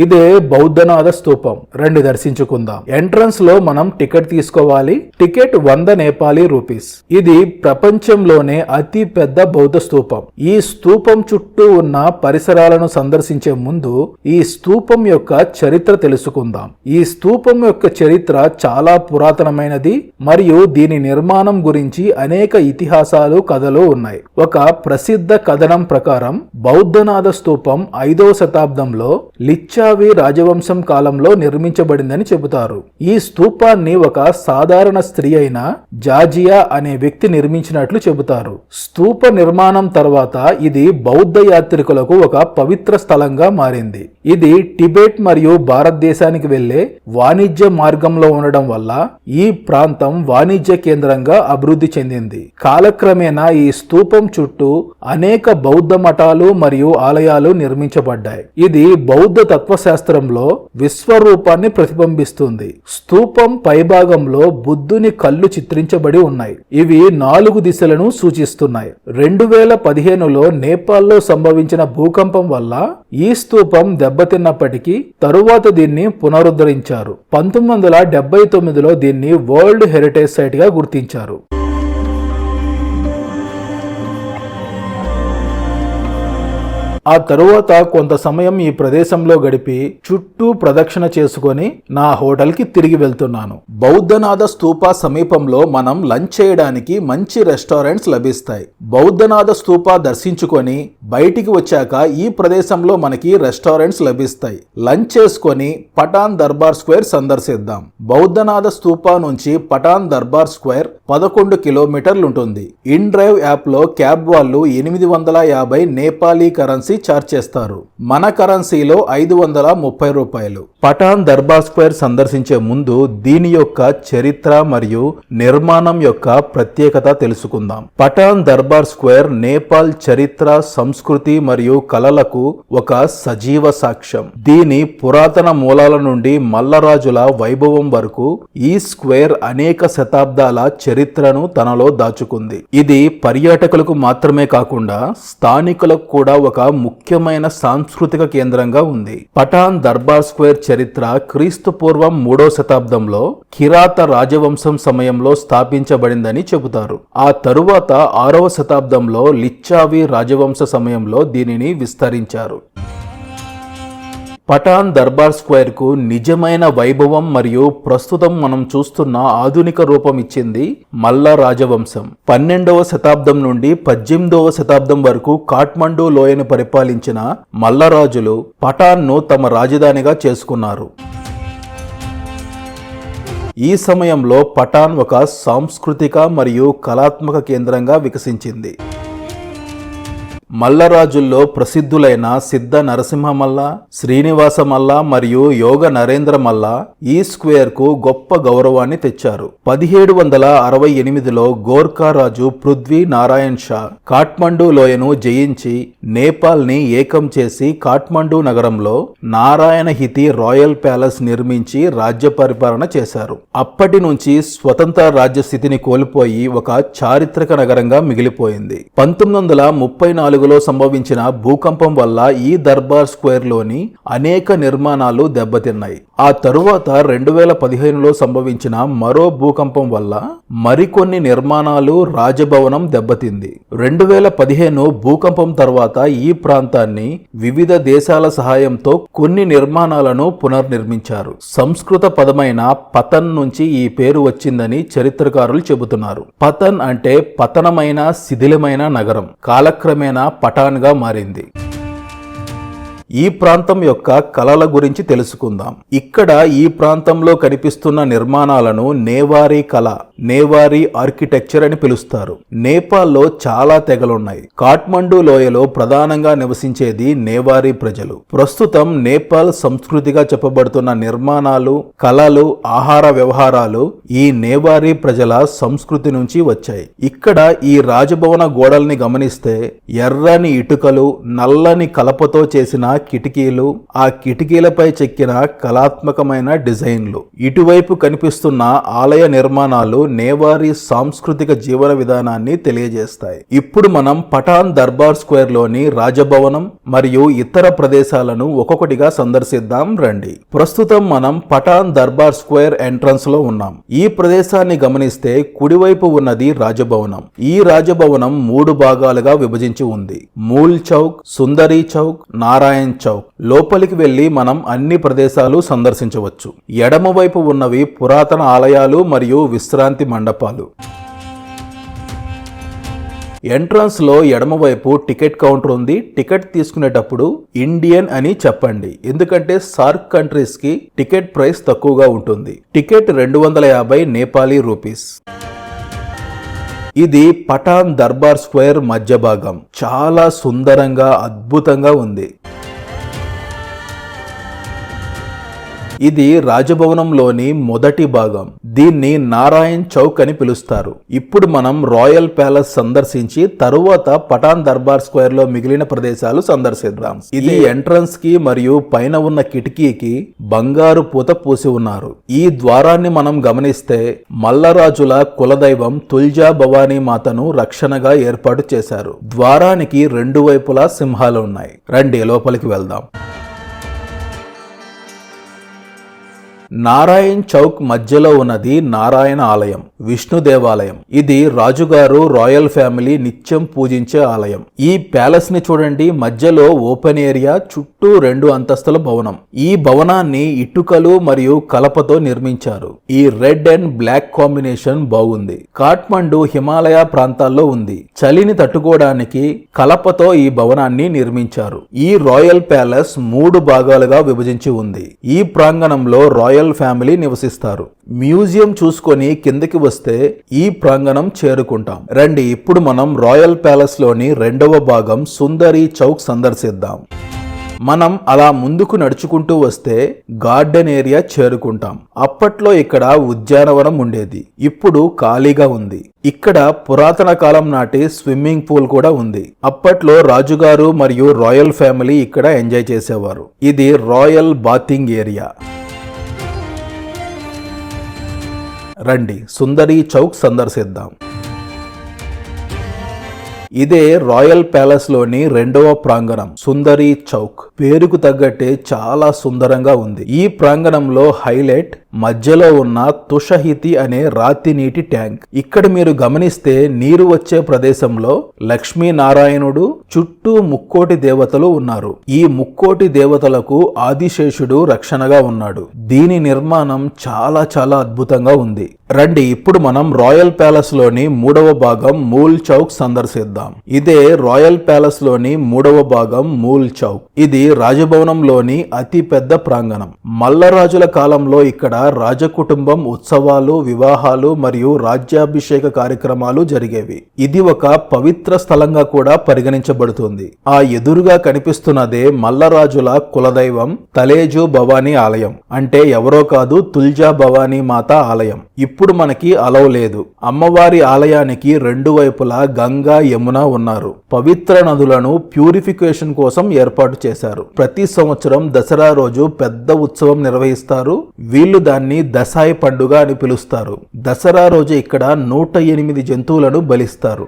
ఇదే బౌద్ధనాథ స్తూపం. రండి దర్శించుకుందాం. ఎంట్రన్స్ లో మనం టికెట్ తీసుకోవాలి. Ticket 100 Nepali rupees. ఇది ప్రపంచంలోనే అతి పెద్ద బౌద్ధ స్తూపం. ఈ స్తూపం చుట్టూ ఉన్న పరిసరాలను సందర్శించే ముందు ఈ స్తూపం యొక్క చరిత్ర తెలుసుకుందాం. ఈ స్తూపం యొక్క చరిత్ర చాలా పురాతనమైనది మరియు దీని నిర్మాణం గురించి అనేక ఇతిహాసాలు, కథలు ఉన్నాయి. ఒక ప్రసిద్ధ కథనం ప్రకారం బౌద్ధనాథ స్తూపం 5వ శతాబ్దంలో లిచ్చావి రాజవంశం కాలంలో నిర్మించబడిందని చెబుతారు. ఈ స్తూపాన్ని ఒక సాధారణ స్త్రీ అయిన జాజియా అనే వ్యక్తి నిర్మించినట్లు చెబుతారు. స్తూప నిర్మాణం తర్వాత ఇది బౌద్ధ యాత్రికులకు ఒక పవిత్ర స్థలంగా మారింది. ఇది టిబెట్ మరియు భారతదేశానికి వెళ్లే వాణిజ్య మార్గంలో ఉండడం వల్ల ఈ ప్రాంతం వాణిజ్య కేంద్రంగా అభివృద్ధి చెందింది. కాలక్రమేణా ఈ స్తూపం చుట్టూ అనేక బౌద్ధ మఠాలు మరియు ఆలయాలు నిర్మించబడ్డాయి. ఇది బౌద్ధ తత్వశాస్త్రంలో విశ్వరూపాన్ని ప్రతిబింబిస్తుంది. స్తూపం పైభాగంలో బుద్ధుని కళ్ళు చిత్రించబడి ఉన్నాయి. ఇవి 4 దిశలను సూచిస్తున్నాయి. 2015లో నేపాల్లో సంభవించిన భూకంపం వల్ల ఈ స్తూపం దెబ్బతిన్నప్పటికీ తరువాత దీన్ని పునరుద్ధరించారు. 1979లో దీన్ని వరల్డ్ హెరిటేజ్ సైట్ గా గుర్తించారు. ఆ తరువాత కొంత సమయం ఈ ప్రదేశంలో గడిపి చుట్టూ ప్రదక్షిణ చేసుకొని నా హోటల్ కి తిరిగి వెళ్తున్నాను. బౌద్ధనాథ స్తూప సమీపంలో మనం లంచ్ చేయడానికి మంచి రెస్టారెంట్స్ లభిస్తాయి. బౌద్ధనాథ స్తూప దర్శించుకొని బయటికి వచ్చాక ఈ ప్రదేశంలో మనకి రెస్టారెంట్స్ లభిస్తాయి. లంచ్ చేసుకొని పఠాన్ దర్బార్ స్క్వేర్ సందర్శిద్దాం. బౌద్ధనాథ స్తూప నుంచి పఠాన్ దర్బార్ స్క్వేర్ 11 కిలోమీటర్లు ఉంటుంది. ఇన్ డ్రైవ్ యాప్ లో క్యాబ్ వాళ్ళు 850 నేపాలీ కరెన్సీ ఛార్జ్ చేస్తారు. మన కరెన్సీలో 530 రూపాయలు. పఠాన్ దర్బార్ స్క్వేర్ సందర్శించే ముందు దీని యొక్క చరిత్ర మరియు నిర్మాణం యొక్క ప్రత్యేకత తెలుసుకుందాం. పఠాన్ దర్బార్ స్క్వేర్ నేపాల్ చరిత్ర, సంస్కృతి మరియు కళలకు ఒక సజీవ సాక్ష్యం. దీని పురాతన మూలాల నుండి మల్లరాజుల వైభవం వరకు ఈ స్క్వేర్ అనేక శతాబ్దాల చరిత్రను తనలో దాచుకుంది. ఇది పర్యాటకులకు మాత్రమే కాకుండా స్థానికులకు కూడా ఒక ముఖ్యమైన సాంస్కృతిక కేంద్రంగా ఉంది. పఠాన్ దర్బార్ స్క్వేర్ చరిత్ర క్రీస్తు పూర్వం 3వ శతాబ్దంలో కిరాత రాజవంశం సమయంలో స్థాపించబడిందని చెబుతారు. ఆ తరువాత 6వ శతాబ్దంలో లిచ్చావి రాజవంశ సమయంలో దీనిని విస్తరించారు. పఠాన్ దర్బార్ స్క్వేర్ కు నిజమైన వైభవం మరియు ప్రస్తుతం మనం చూస్తున్న ఆధునిక రూపం ఇచ్చింది మల్ల రాజవంశం. 12వ శతాబ్దం నుండి 18వ శతాబ్దం వరకు కాఠ్మండూ లోయను పరిపాలించిన మల్లరాజులు పఠాన్ను తమ రాజధానిగా చేసుకున్నారు. ఈ సమయంలో పఠాన్ ఒక సాంస్కృతిక మరియు కళాత్మక కేంద్రంగా వికసించింది. మల్లరాజుల్లో ప్రసిద్ధులైన సిద్ధ నరసింహమల్ల, శ్రీనివాస మల్ల మరియు యోగ నరేంద్ర మల్ల ఈ స్క్వేర్ కు గొప్ప గౌరవాన్ని తెచ్చారు. 1768లో గోర్ఖా రాజు పృథ్వీ నారాయణ్ షా కాఠ్మండూ లోయను జయించి నేపాల్ ని ఏకం చేసి కాఠ్మండూ నగరంలో నారాయణహితి రాయల్ ప్యాలెస్ నిర్మించి రాజ్య పరిపాలన చేశారు. అప్పటి నుంచి స్వతంత్ర రాజ్య స్థితిని కోల్పోయి ఒక చారిత్రక నగరంగా మిగిలిపోయింది. 1934లో సంభవించిన భూకంపం వల్ల ఈ దర్బార్ స్క్వేర్ లోని అనేక నిర్మాణాలు దెబ్బతిన్నాయి. ఆ తరువాత 2015లో సంభవించిన మరో భూకంపం వల్ల మరికొన్ని నిర్మాణాలు, రాజభవనం దెబ్బతింది. 2015 భూకంపం తర్వాత ఈ ప్రాంతాన్ని వివిధ దేశాల సహాయంతో కొన్ని నిర్మాణాలను పునర్నిర్మించారు. సంస్కృత పదమైన పతన్ నుంచి ఈ పేరు వచ్చిందని చరిత్రకారులు చెబుతున్నారు. పతన్ అంటే పతనమైన, శిథిలమైన నగరం కాలక్రమేణా పటాన్ గా మారింది. ఈ ప్రాంతం యొక్క కళల గురించి తెలుసుకుందాం. ఇక్కడ ఈ ప్రాంతంలో కనిపిస్తున్న నిర్మాణాలను నేవారీ కళ, నేవారీ ఆర్కిటెక్చర్ అని పిలుస్తారు. నేపాల్లో చాలా తెగలున్నాయి. కాఠ్మండూ లోయలో ప్రధానంగా నివసించేది నేవారీ ప్రజలు. ప్రస్తుతం నేపాల్ సంస్కృతిగా చెప్పబడుతున్న నిర్మాణాలు, కళలు, ఆహార వ్యవహారాలు ఈ నేవారీ ప్రజల సంస్కృతి నుంచి వచ్చాయి. ఇక్కడ ఈ రాజభవన గోడల్ని గమనిస్తే ఎర్రని ఇటుకలు, నల్లని కలపతో చేసిన కిటికీలు, ఆ కిటికీలపై చెక్కిన కళాత్మకమైన డిజైన్లు. ఇటువైపు కనిపిస్తున్న ఆలయ నిర్మాణాలు నేవారీ సాంస్కృతిక జీవన విధానాన్ని తెలియజేస్తాయి. ఇప్పుడు మనం పఠాన్ దర్బార్ స్క్వేర్ లోని రాజభవనం మరియు ఇతర ప్రదేశాలను ఒక్కొక్కటిగా సందర్శిద్దాం రండి. ప్రస్తుతం మనం పఠాన్ దర్బార్ స్క్వేర్ ఎంట్రన్స్ లో ఉన్నాం. ఈ ప్రదేశాన్ని గమనిస్తే కుడివైపు ఉన్నది రాజభవనం. ఈ రాజభవనం 3 భాగాలుగా విభజించి ఉంది. మూల్ చౌక్, సుందరీ చౌక్, నారాయణ్ చౌక్. లోపలికి వెళ్లి మనం అన్ని ప్రదేశాలు సందర్శించవచ్చు. ఎడమవైపు ఉన్నవి పురాతన ఆలయాలు మరియు విశ్రాంతి మండపాలు. ఎంట్రన్స్ లో ఎడమవైపు టికెట్ కౌంటర్ ఉంది. టికెట్ తీసుకునేటప్పుడు ఇండియన్ అని చెప్పండి, ఎందుకంటే సార్క్ కంట్రీస్ కి టికెట్ ప్రైస్ తక్కువగా ఉంటుంది. Ticket 250 Nepali rupees. ఇది పఠాన్ దర్బార్ స్క్వేర్ మధ్య భాగం. చాలా సుందరంగా, అద్భుతంగా ఉంది. ఇది రాజభవనంలోని మొదటి భాగం. దీన్ని నారాయణ్ చౌక్ అని పిలుస్తారు. ఇప్పుడు మనం రాయల్ ప్యాలెస్ సందర్శించి తరువాత పఠాన్ దర్బార్ స్క్వేర్ లో మిగిలిన ప్రదేశాలు సందర్శిద్దాం. ఇది ఎంట్రన్స్ కి మరియు పైన ఉన్న కిటికీకి బంగారు పూత పూసి ఉన్నారు. ఈ ద్వారాన్ని మనం గమనిస్తే మల్లరాజుల కులదైవం తుల్జా భవానీ మాతను రక్షణగా ఏర్పాటు చేశారు. ద్వారానికి 2 వైపులా సింహాలు ఉన్నాయి. రండి లోపలికి వెళ్దాం. నారాయణ్ చౌక్ మధ్యలో ఉన్నది నారాయణ ఆలయం, విష్ణు దేవాలయం. ఇది రాజుగారు, రాయల్ ఫ్యామిలీ నిత్యం పూజించే ఆలయం. ఈ ప్యాలెస్ ని చూడండి. మధ్యలో ఓపెన్ ఏరియా, చుట్టూ 2 అంతస్తుల భవనం. ఈ భవనాన్ని ఇటుకలు మరియు కలపతో నిర్మించారు. ఈ రెడ్ అండ్ బ్లాక్ కాంబినేషన్ బాగుంది. కాఠ్మండూ హిమాలయ ప్రాంతాల్లో ఉంది. చలిని తట్టుకోవడానికి కలపతో ఈ భవనాన్ని నిర్మించారు. ఈ రాయల్ ప్యాలెస్ 3 భాగాలుగా విభజించి ఉంది. ఈ ప్రాంగణంలో రాయల్ ఫ్యామిలీ నివసిస్తారు. మ్యూజియం చూసుకొని కిందకి వస్తే ఈ ప్రాంగణం చేరుకుంటాం. రండి ఇప్పుడు మనం రాయల్ ప్యాలెస్ లోని 2వ భాగం సుందరీ చౌక్ సందర్శిద్దాం. మనం అలా ముందుకు నడుచుకుంటూ వస్తే గార్డెన్ ఏరియా చేరుకుంటాం. అప్పట్లో ఇక్కడ ఉద్యానవనం ఉండేది. ఇప్పుడు ఖాళీగా ఉంది. ఇక్కడ పురాతన కాలం నాటి స్విమ్మింగ్ పూల్ కూడా ఉంది. అప్పట్లో రాజుగారు మరియు రాయల్ ఫ్యామిలీ ఇక్కడ ఎంజాయ్ చేసేవారు. ఇది రాయల్ బాతింగ్ ఏరియా. రండి సుందరీ చౌక్ సందర్శిద్దాం. ఇదే రాయల్ ప్యాలెస్ లోని 2వ ప్రాంగణం సుందరీ చౌక్. పేరుకు తగ్గట్టే చాలా సుందరంగా ఉంది. ఈ ప్రాంగణంలో హైలైట్ మధ్యలో ఉన్న తుషహితి అనే రాతి నీటి ట్యాంక్. ఇక్కడ మీరు గమనిస్తే నీరు వచ్చే ప్రదేశంలో లక్ష్మీనారాయణుడు, చుట్టూ ముక్కోటి దేవతలు ఉన్నారు. ఈ ముక్కోటి దేవతలకు ఆదిశేషుడు రక్షణగా ఉన్నాడు. దీని నిర్మాణం చాలా చాలా అద్భుతంగా ఉంది. రండి ఇప్పుడు మనం రాయల్ ప్యాలెస్ లోని 3వ భాగం మూల్ చౌక్ సందర్శిద్దాం. ఇదే రాయల్ ప్యాలెస్ లోని 3వ భాగం మూల్ చౌక్. ఇది రాజభవనంలోని అతి పెద్ద ప్రాంగణం. మల్లరాజుల కాలంలో ఇక్కడ రాజకుటుంబం ఉత్సవాలు, వివాహాలు మరియు రాజ్యాభిషేక కార్యక్రమాలు జరిగేవి. ఇది ఒక పవిత్ర స్థలంగా కూడా పరిగణించబడుతుంది. ఆ ఎదురుగా కనిపిస్తున్నదే మల్లరాజుల కులదైవం తలేజు భవానీ ఆలయం. అంటే ఎవరో కాదు, తుల్జా భవానీ మాత ఆలయం. ఇప్పుడు మనకి అలవ్ లేదు. అమ్మవారి ఆలయానికి రెండు వైపులా గంగా, యమున ఉన్నారు. పవిత్ర నదులను ప్యూరిఫికేషన్ కోసం ఏర్పాటు చేశారు. ప్రతి సంవత్సరం దసరా రోజు పెద్ద ఉత్సవం నిర్వహిస్తారు. వీళ్ళు దాన్ని దసాయి పండుగ అని పిలుస్తారు. దసరా రోజు ఇక్కడ 108 జంతువులను బలిస్తారు.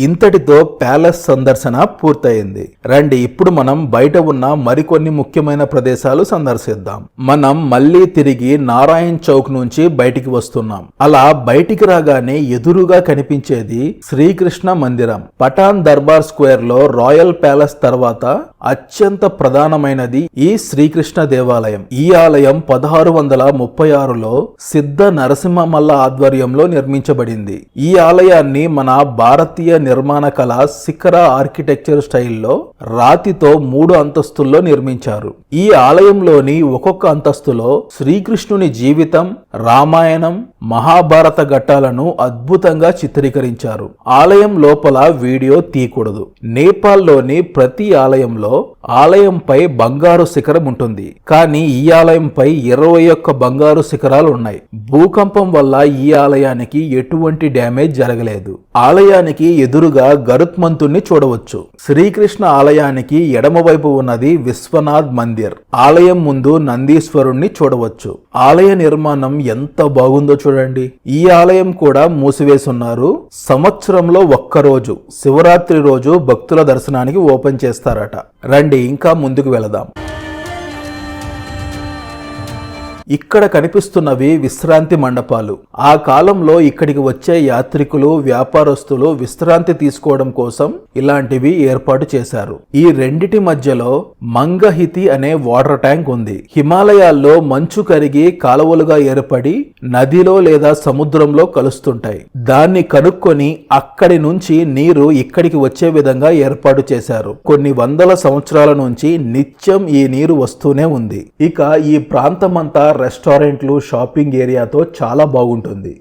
ఇంతటితో ప్యాలెస్ సందర్శన పూర్తయింది. రండి ఇప్పుడు మనం బయట ఉన్న మరికొన్ని ముఖ్యమైన ప్రదేశాలు సందర్శిద్దాం. మనం మళ్ళీ తిరిగి నారాయణ్ చౌక్ నుంచి బయటికి వస్తున్నాం. అలా బయటికి రాగానే ఎదురుగా కనిపించేది శ్రీకృష్ణ మందిరం. పఠాన్ దర్బార్ స్క్వేర్ లో రాయల్ ప్యాలెస్ తర్వాత అత్యంత ప్రధానమైనది ఈ శ్రీకృష్ణ దేవాలయం. ఈ ఆలయం 1636లో సిద్ధ నరసింహమల్ల ఆధ్వర్యంలో నిర్మించబడింది. ఈ ఆలయాన్ని మన భారతీయ నిర్మాణ కళ శిఖర ఆర్కిటెక్చర్ స్టైల్లో రాతితో 3 అంతస్తుల్లో నిర్మించారు. ఈ ఆలయంలోని ఒక్కొక్క అంతస్తులో శ్రీకృష్ణుని జీవితం, రామాయణం, మహాభారత ఘట్టాలను అద్భుతంగా చిత్రీకరించారు. ఆలయం లోపల వీడియో తీయకూడదు. నేపాల్లోని ప్రతి ఆలయంలో ఆలయంపై బంగారు శిఖరం ఉంటుంది. కానీ ఈ ఆలయంపై 21 బంగారు శిఖరాలు ఉన్నాయి. భూకంపం వల్ల ఈ ఆలయానికి ఎటువంటి డ్యామేజ్ జరగలేదు. ఆలయానికి ఎదురుగా గరుత్మంతుణ్ణి చూడవచ్చు. శ్రీకృష్ణ ఆలయానికి ఎడమవైపు ఉన్నది విశ్వనాథ్ మందిర్. ఆలయం ముందు నందీశ్వరుణ్ణి చూడవచ్చు. ఆలయ నిర్మాణం ఎంత బాగుందో చూడండి. ఈ ఆలయం కూడా మూసివేసున్నారు. సంవత్సరంలో ఒక్కరోజు శివరాత్రి రోజు భక్తుల దర్శనానికి ఓపెన్ చేస్తారట. రండి ఇంకా ముందుకు వెళదాం. ఇక్కడ కనిపిస్తున్నవి విశ్రాంతి మండపాలు. ఆ కాలంలో ఇక్కడికి వచ్చే యాత్రికులు, వ్యాపారస్తులు విశ్రాంతి తీసుకోవడం కోసం ఇలాంటివి ఏర్పాటు చేశారు. ఈ రెండిటి మధ్యలో మంగహితి అనే వాటర్ ట్యాంక్ ఉంది. హిమాలయాల్లో మంచు కరిగి కాలువలుగా ఏర్పడి నదిలో లేదా సముద్రంలో కలుస్తుంటాయి. దాన్ని కనుక్కొని అక్కడి నుంచి నీరు ఇక్కడికి వచ్చే విధంగా ఏర్పాటు చేశారు. కొన్ని వందల సంవత్సరాల నుంచి నిత్యం ఈ నీరు వస్తూనే ఉంది. ఇక ఈ ప్రాంతమంతా రెస్టారెంట్లు, షాపింగ్ ఏరియాతో చాలా బాగుంటుంది.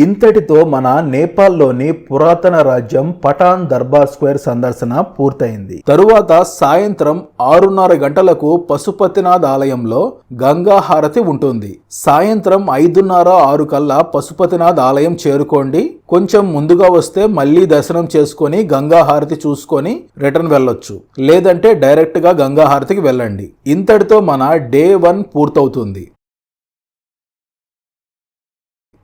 ఇంతటితో మన నేపాల్లోని పురాతన రాజ్యం పఠాన్ దర్బార్ స్క్వేర్ సందర్శన పూర్తయింది. తరువాత సాయంత్రం 6:30 గంటలకు పశుపతినాథ్ ఆలయంలో గంగా హారతి ఉంటుంది. సాయంత్రం 5:30, 6 కల్లా పశుపతినాథ్ ఆలయం చేరుకోండి. కొంచెం ముందుగా వస్తే మళ్ళీ దర్శనం చేసుకొని గంగా హారతి చూసుకొని రిటర్న్ వెళ్ళొచ్చు. లేదంటే డైరెక్ట్ గా గంగా హారతికి వెళ్ళండి. ఇంతటితో మన డే 1 పూర్తవుతుంది.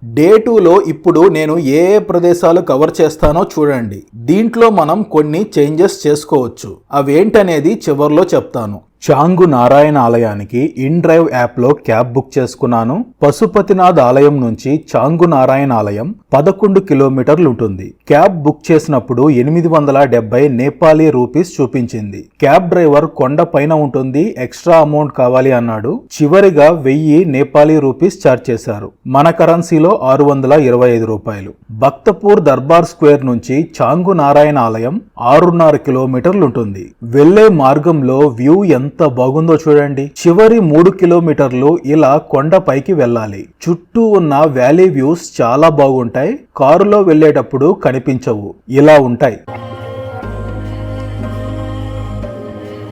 డే 2లో ఇప్పుడు నేను ఏ ప్రదేశాలు కవర్ చేస్తానో చూడండి. దీంట్లో మనం కొన్ని చేంజెస్ చేసుకోవచ్చు. అవేంటనేది చివర్లో చెప్తాను. చాంగు నారాయణ ఆలయానికి ఇన్ డ్రైవ్ యాప్లో క్యాబ్ బుక్ చేసుకున్నాను. పశుపతినాథ్ ఆలయం నుంచి చాంగు నారాయణ ఆలయం 11 కిలోమీటర్లు ఉంటుంది. క్యాబ్ బుక్ చేసినప్పుడు 870 నేపాలీ రూపీస్ చూపించింది. క్యాబ్ డ్రైవర్ కొండ పైన ఉంటుంది, ఎక్స్ట్రా అమౌంట్ కావాలి అన్నాడు. చివరిగా 1000 నేపాలీ రూపీస్ ఛార్జ్ చేశారు. మన కరెన్సీలో 625 రూపాయలు. భక్తపూర్ దర్బార్ స్క్వేర్ నుంచి చాంగు నారాయణ ఆలయం 6.5 కిలోమీటర్లు ఉంటుంది. వెళ్లే మార్గంలో వ్యూ ఎంత బాగుందో చూడండి. చివరి 3 కిలోమీటర్లు ఇలా కొండ పైకి వెళ్ళాలి. చుట్టూ ఉన్న వ్యాలీ వ్యూస్ చాలా బాగుంటాయి. కారులో వెళ్ళేటప్పుడు కనిపించవు, ఇలా ఉంటాయి.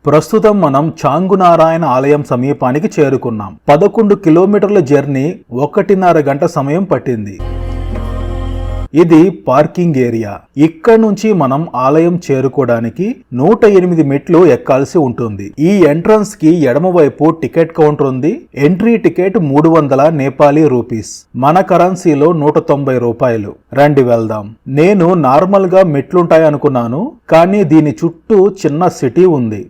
ప్రస్తుతం మనం చాంగు నారాయణ ఆలయం సమీపానికి చేరుకున్నాం. 11 కిలోమీటర్ల జర్నీ 1.5 గంట సమయం పట్టింది. ఇది పార్కింగ్ ఏరియా. ఇక్కడ నుంచి మనం ఆలయం చేరుకోవడానికి 108 మెట్లు ఎక్కాల్సి ఉంటుంది. ఈ ఎంట్రన్స్ కి ఎడమవైపు టికెట్ కౌంటర్ ఉంది. ఎంట్రీ టికెట్ 300 నేపాలీ రూపీస్, మన కరెన్సీలో 190 రూపాయలు. రండి వెళ్దాం. నేను నార్మల్ గా మెట్లుంటాయి అనుకున్నాను, కానీ దీని చుట్టూ చిన్న సిటీ ఉంది.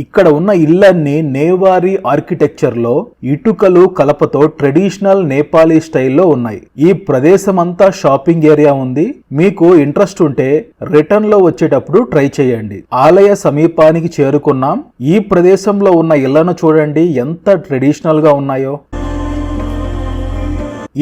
ఇక్కడ ఉన్న ఇళ్లన్నీ నేవారీ ఆర్కిటెక్చర్ లో ఇటుకలు కలపతో ట్రెడిషనల్ నేపాలీ స్టైల్లో ఉన్నాయి. ఈ ప్రదేశం అంతా షాపింగ్ ఏరియా ఉంది. మీకు ఇంట్రెస్ట్ ఉంటే రిటర్న్ లో వచ్చేటప్పుడు ట్రై చేయండి. ఆలయ సమీపానికి చేరుకున్నాం. ఈ ప్రదేశంలో ఉన్న ఇళ్లను చూడండి ఎంత ట్రెడిషనల్ గా ఉన్నాయో.